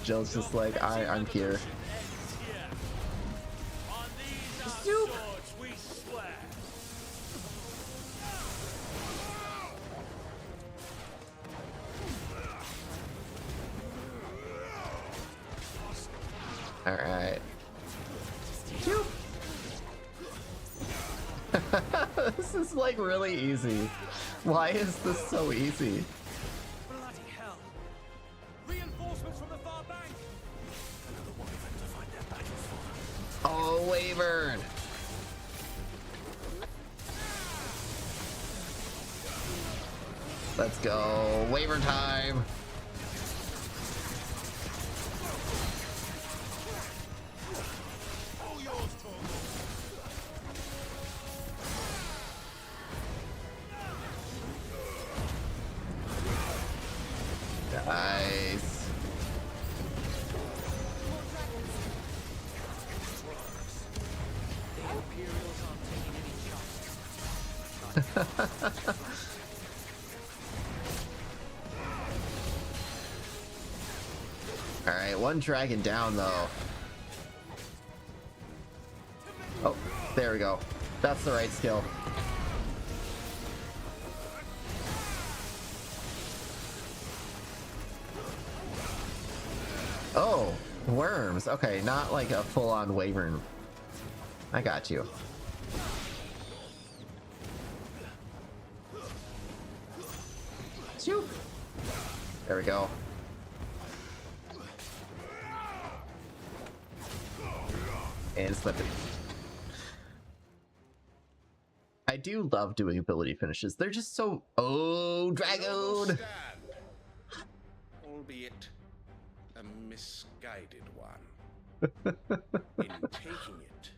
Jill's just like, I'm here. Soup. All right. This is like really easy. Why is this so easy? Bloody hell! Reinforcements from the far bank. Another wyvern to find their battle for. Oh, Wyvern! Let's go, Wyvern time! Nice. All right, one dragon down though. Oh, there we go. That's the right skill. Oh, worms. Okay, not like a full-on wyvern. I got you. Shoot. There we go. And slip it. I do love doing ability finishes. They're just so... Oh, dragon! Albeit a misguided one. In taking it,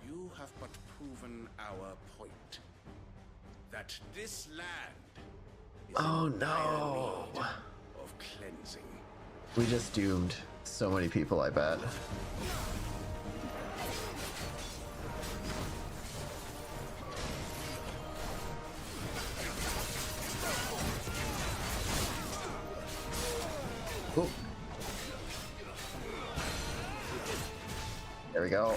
you have but proven our point. That this land is Oh in dire no! need of cleansing. We just doomed so many people, I bet. There we go.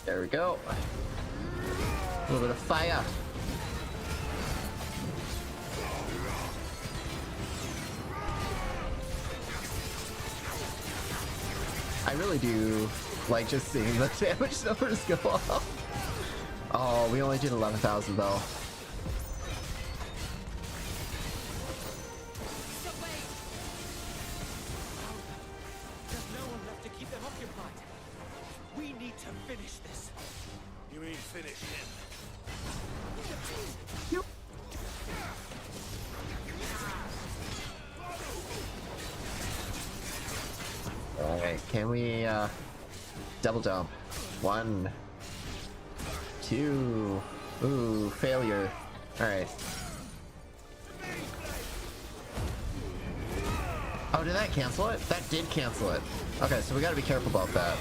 There we go. A little bit of fire. I really do like just seeing the damage numbers go up. Oh, we only did 11,000 though. There's no one left to keep them occupied. We need to finish this. You mean finish him? Alright, can we double jump? 1, 2. Ooh, failure. Alright. Oh, did that cancel it? That did cancel it. Okay, so we gotta be careful about that.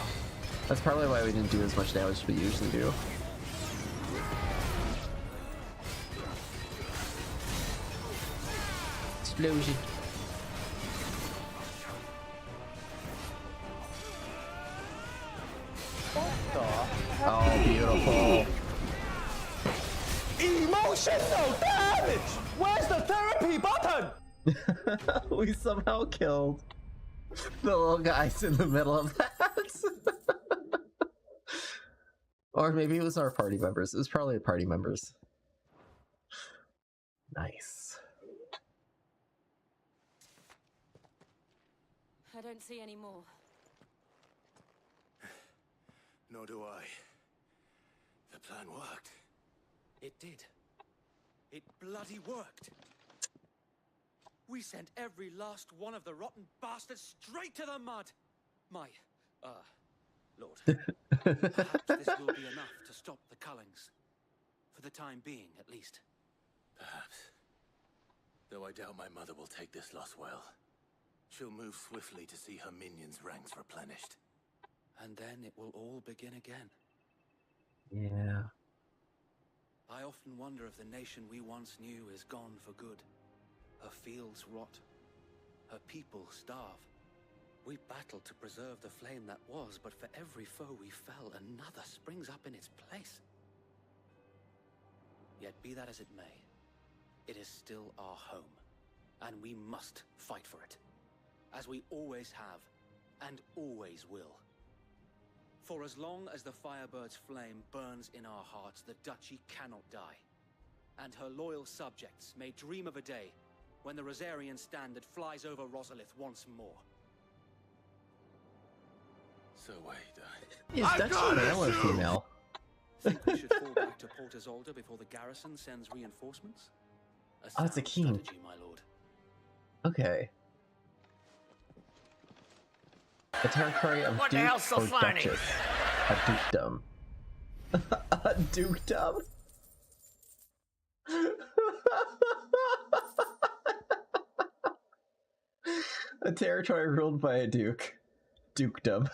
That's probably why we didn't do as much damage as we usually do. Explosion. Oh, beautiful. Emotional damage! Where's the therapy button? We somehow killed the little guys in the middle of that. Or maybe it was our party members. It was probably party members. Nice. I don't see any more. Nor do I. The plan worked. It did. It bloody worked. We sent every last one of the rotten bastards straight to the mud. My, Lord. Perhaps this will be enough to stop the Cullings. For the time being, at least. Perhaps. Though I doubt my mother will take this loss well. She'll move swiftly to see her minions' ranks replenished. And then it will all begin again. Yeah. I often wonder if the nation we once knew is gone for good. Her fields rot. Her people starve. We battled to preserve the flame that was, but for every foe we fell, another springs up in its place. Yet be that as it may, it is still our home, and we must fight for it, as we always have, and always will. For as long as the Firebird's flame burns in our hearts, the Duchy cannot die, and her loyal subjects may dream of a day when the Rosarian standard flies over Rosalith once more. So wait, Is Duchy male or female? Think we should fall back to Port Isolde before the garrison sends reinforcements? Oh, it's a king. Strategy, my lord. Okay. The territory of What the Duke hell's so or funny? Duchess. A dukedom. A dukedom? A territory ruled by a duke. Dukedom.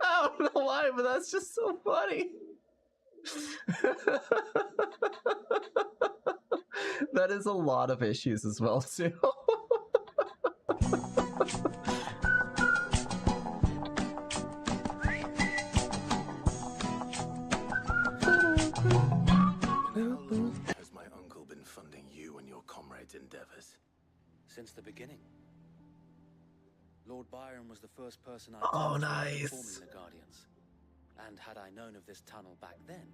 I don't know why, but that's just so funny. That is a lot of issues as well, too. Has my uncle been funding you and your comrades' endeavors? Since the beginning. Lord Byron was the first person I Oh, talked to nice. forming the Guardians. And had I known of this tunnel back then,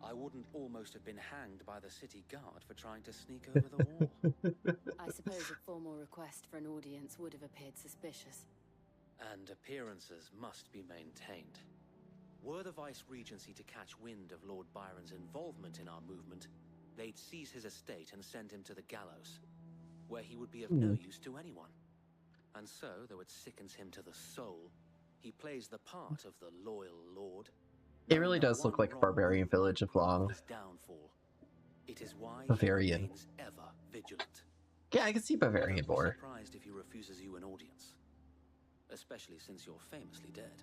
I wouldn't almost have been hanged by the city guard for trying to sneak over the wall. I suppose a formal request for an audience would have appeared suspicious. And appearances must be maintained. Were the Vice-Regency to catch wind of Lord Byron's involvement in our movement, they'd seize his estate and send him to the gallows, where he would be of no use to anyone. And so, though it sickens him to the soul, he plays the part of the loyal lord. It really does look like a barbarian village of Long. His downfall. It is why Bavarian. he remains ever vigilant. Yeah, I can see Bavarian Don't be more. surprised if he refuses you an audience, especially since you're famously dead.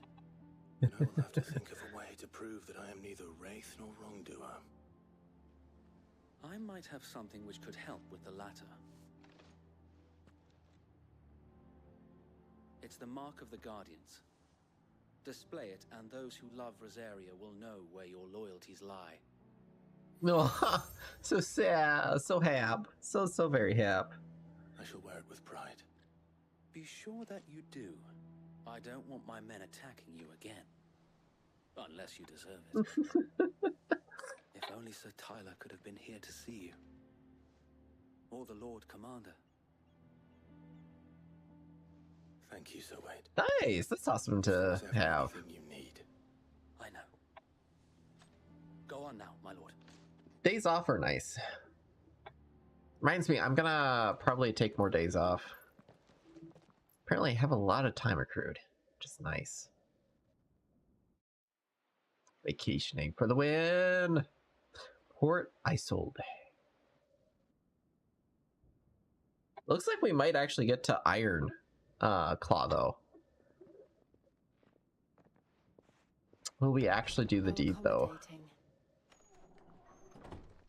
Then I will have to think of a way to prove that I am neither wraith nor wrongdoer. I might have something which could help with the latter. It's the mark of the Guardians. Display it, and those who love Rosaria will know where your loyalties lie. No, so sad, so so very happy. I shall wear it with pride. Be sure that you do. I don't want my men attacking you again. Unless you deserve it. If only Sir Tyler could have been here to see you. Or the Lord Commander. Thank you, Sir Wade. Nice, that's awesome to have. Everything you need. I know. Go on now, my lord. Days off are nice. Reminds me, I'm gonna probably take more days off. Apparently I have a lot of time accrued, which is nice. Vacationing for the win! Port Isolde. Looks like we might actually get to Iron Claw, though. Will we actually do the deed, though?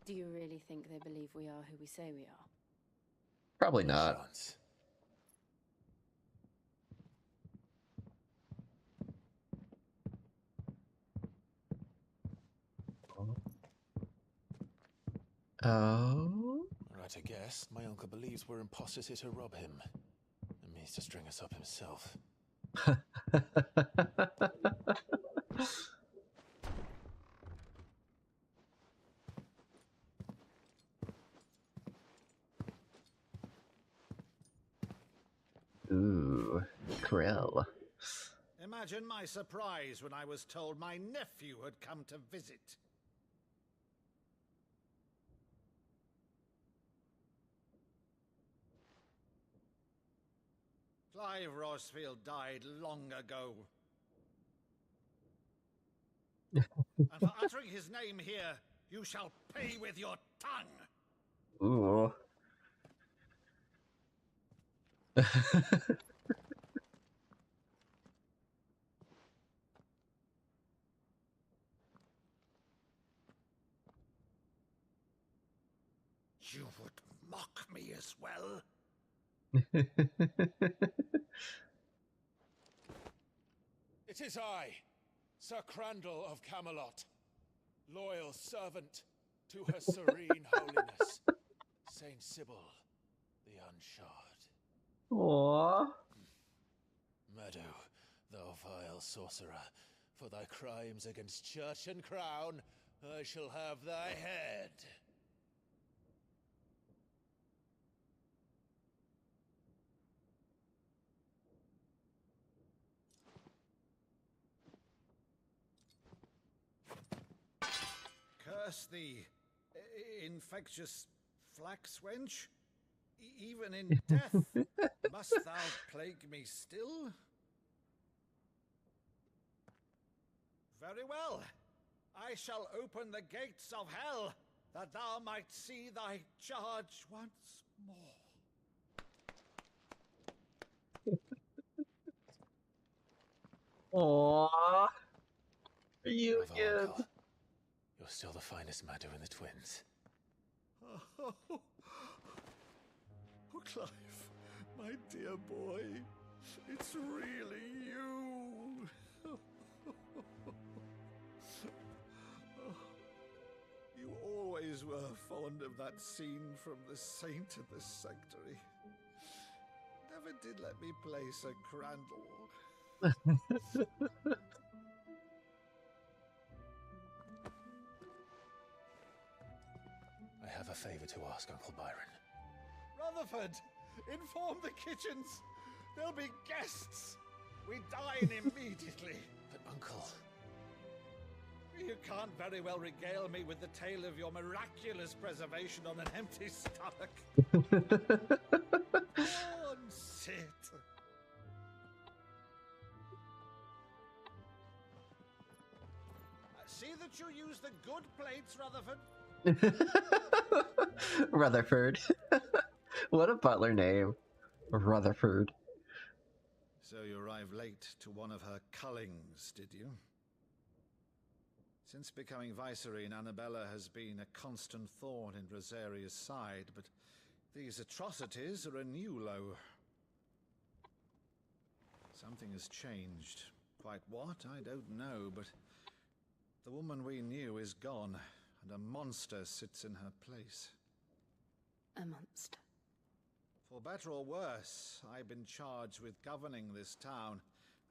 Do you really think they believe we are who we say we are? Probably not. Oh? Right, I guess. My uncle believes we're imposters here to rob him. And means to string us up himself. Ooh, Krill. Imagine my surprise when I was told my nephew had come to visit. Clive Rosfield died long ago. And for uttering his name here, you shall pay with your tongue. Ooh. You would mock me as well? It is I, Sir Crandall of Camelot, loyal servant to her serene holiness, Saint Sybil the Unshod. Aww. Meadow, thou vile sorcerer, for thy crimes against church and crown, I shall have thy head. Curse thee, infectious flax wench. Even in death, must thou plague me still? Very well. I shall open the gates of hell, that thou might see thy charge once more. Aww. You Bravo, again. Uncle. You're still the finest Meadow in the twins. Oh, Clive, my dear boy, it's really you. You always were fond of that scene from The Saint of the Sanctuary. Never did let me play Sir Crandall. I have a favor to ask, Uncle Byron. Rutherford, inform the kitchens. There'll be guests. We dine immediately. But, Uncle... You can't very well regale me with the tale of your miraculous preservation on an empty stomach. Go on, sit. See that you use the good plates, Rutherford. Rutherford. What a butler name. Rutherford. So you arrived late to one of her cullings, did you? Since becoming Vicereine, Annabella has been a constant thorn in Rosaria's side, but these atrocities are a new low. Something has changed. Quite what, I don't know, but the woman we knew is gone, and a monster sits in her place. A monster. For better or worse, I've been charged with governing this town,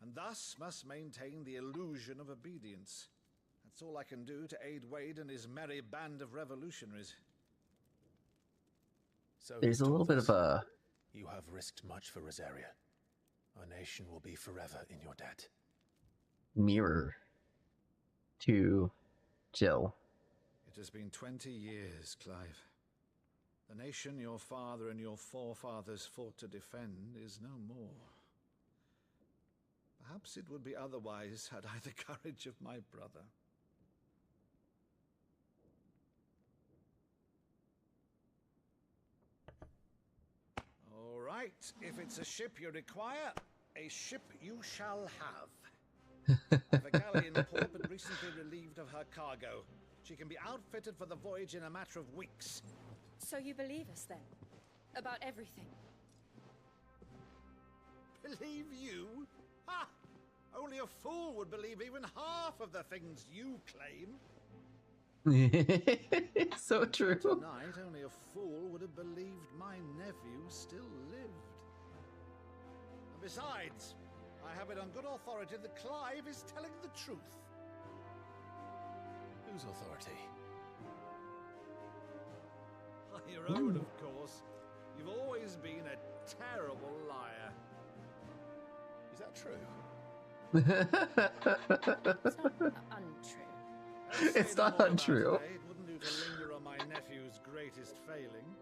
and thus must maintain the illusion of obedience. That's all I can do to aid Wade and his merry band of revolutionaries. So there's a little bit of a... You have risked much for Rosaria. Our nation will be forever in your debt. mirror to Jill. It has been 20 years, Clive. The nation your father and your forefathers fought to defend is no more. Perhaps it would be otherwise had I the courage of my brother. All right, if it's a ship you require, a ship you shall have. I've a galley in port, but recently relieved of her cargo. She can be outfitted for the voyage in a matter of weeks. So you believe us then? About everything? Believe you? Ha! Only a fool would believe even half of the things you claim. So true. Tonight, only a fool would have believed my nephew still lived. And besides, I have it on good authority that Clive is telling the truth. Whose authority? Your own, of course. You've always been a terrible liar. Is that true? It's not untrue. It's not untrue. It wouldn't do to linger on my nephew's greatest failing.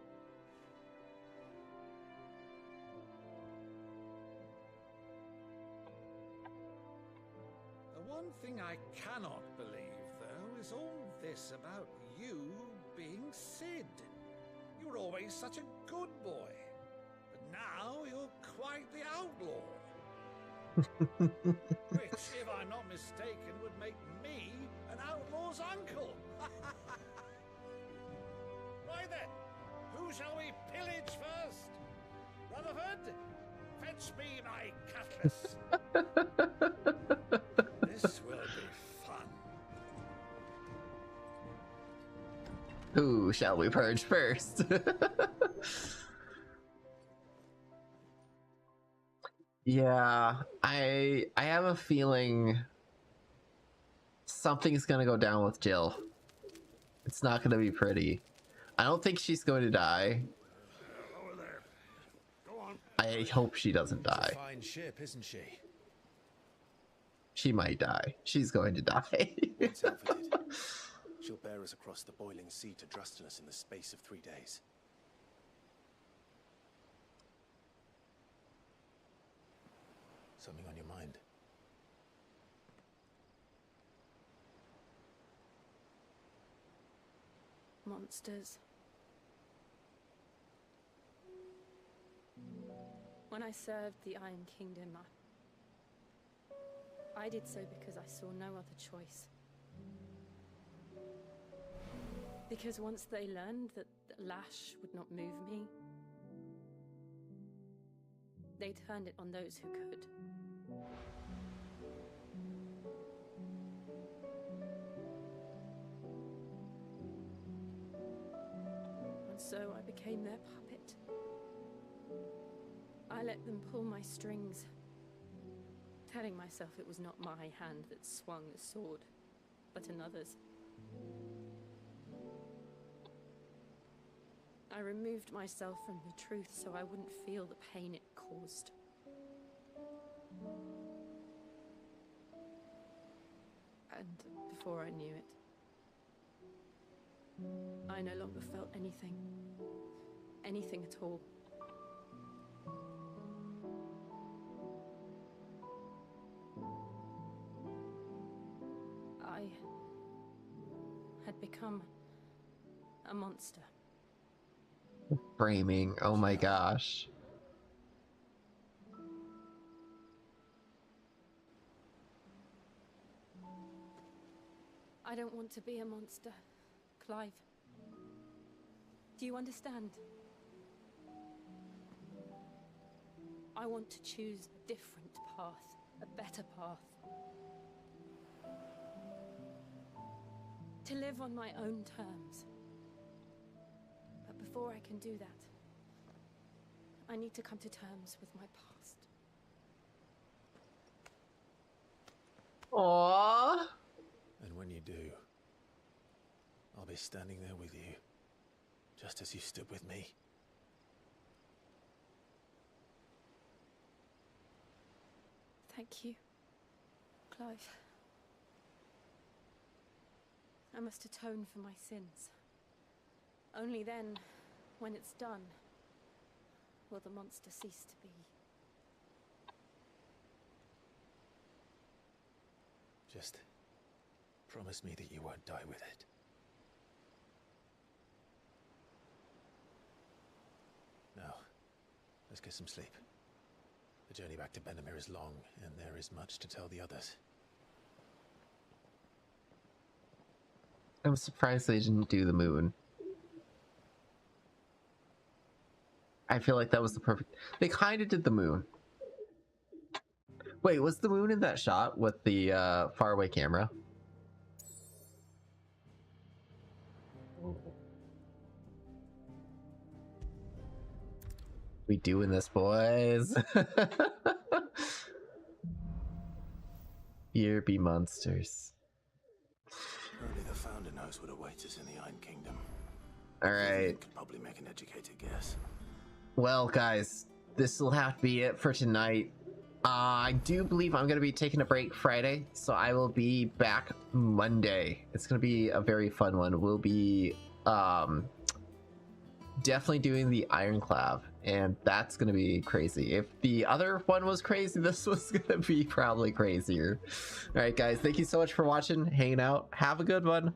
The one thing I cannot believe, though, is all this about you being Sid. You were always such a good boy, but now you're quite the outlaw. Which, if I'm not mistaken, would make me an outlaw's uncle. Right then, who shall we pillage first? Rutherford, fetch me my cutlass. This will be fun. Who shall we purge first? Yeah, I have a feeling something's gonna go down with Jill. It's not gonna be pretty. I don't think she's going to die. Over there. Go on. I hope she doesn't die. It's a fine ship, isn't she? She might die. She's going to die. Once outfitted, she'll bear us across the boiling sea to Drustinus in the space of 3 days. Something on your mind? Monsters. When I served the Iron Kingdom, I did so because I saw no other choice. Because once they learned that the lash would not move me, they turned it on those who could. And so I became their puppet. I let them pull my strings, telling myself it was not my hand that swung the sword, but another's. I removed myself from the truth so I wouldn't feel the pain it caused. And before I knew it, I no longer felt anything. Anything at all. I had become a monster. Framing. Oh my gosh. I don't want to be a monster, Clive. Do you understand? I want to choose a different path, a better path. To live on my own terms. But before I can do that, I need to come to terms with my past. Aww. And when you do, I'll be standing there with you, just as you stood with me. Thank you, Clive. I must atone for my sins. Only then, when it's done, will the monster cease to be. Just promise me that you won't die with it. Now, let's get some sleep. The journey back to Benamir is long, and there is much to tell the others. I'm surprised they didn't do the moon. I feel like that was the perfect... They kind of did the moon. Wait, was the moon in that shot with the faraway camera? We doing this, boys. Here be monsters. Only the founder knows what awaits us in the Iron Kingdom. Alright. Could probably make an educated guess. Well, guys, this will have to be it for tonight. I do believe I'm going to be taking a break Friday, so I will be back Monday. It's going to be a very fun one. We'll be definitely doing the Ironclave, and that's going to be crazy. If the other one was crazy, this was going to be probably crazier. All right, guys, thank you so much for watching, hanging out. Have a good one.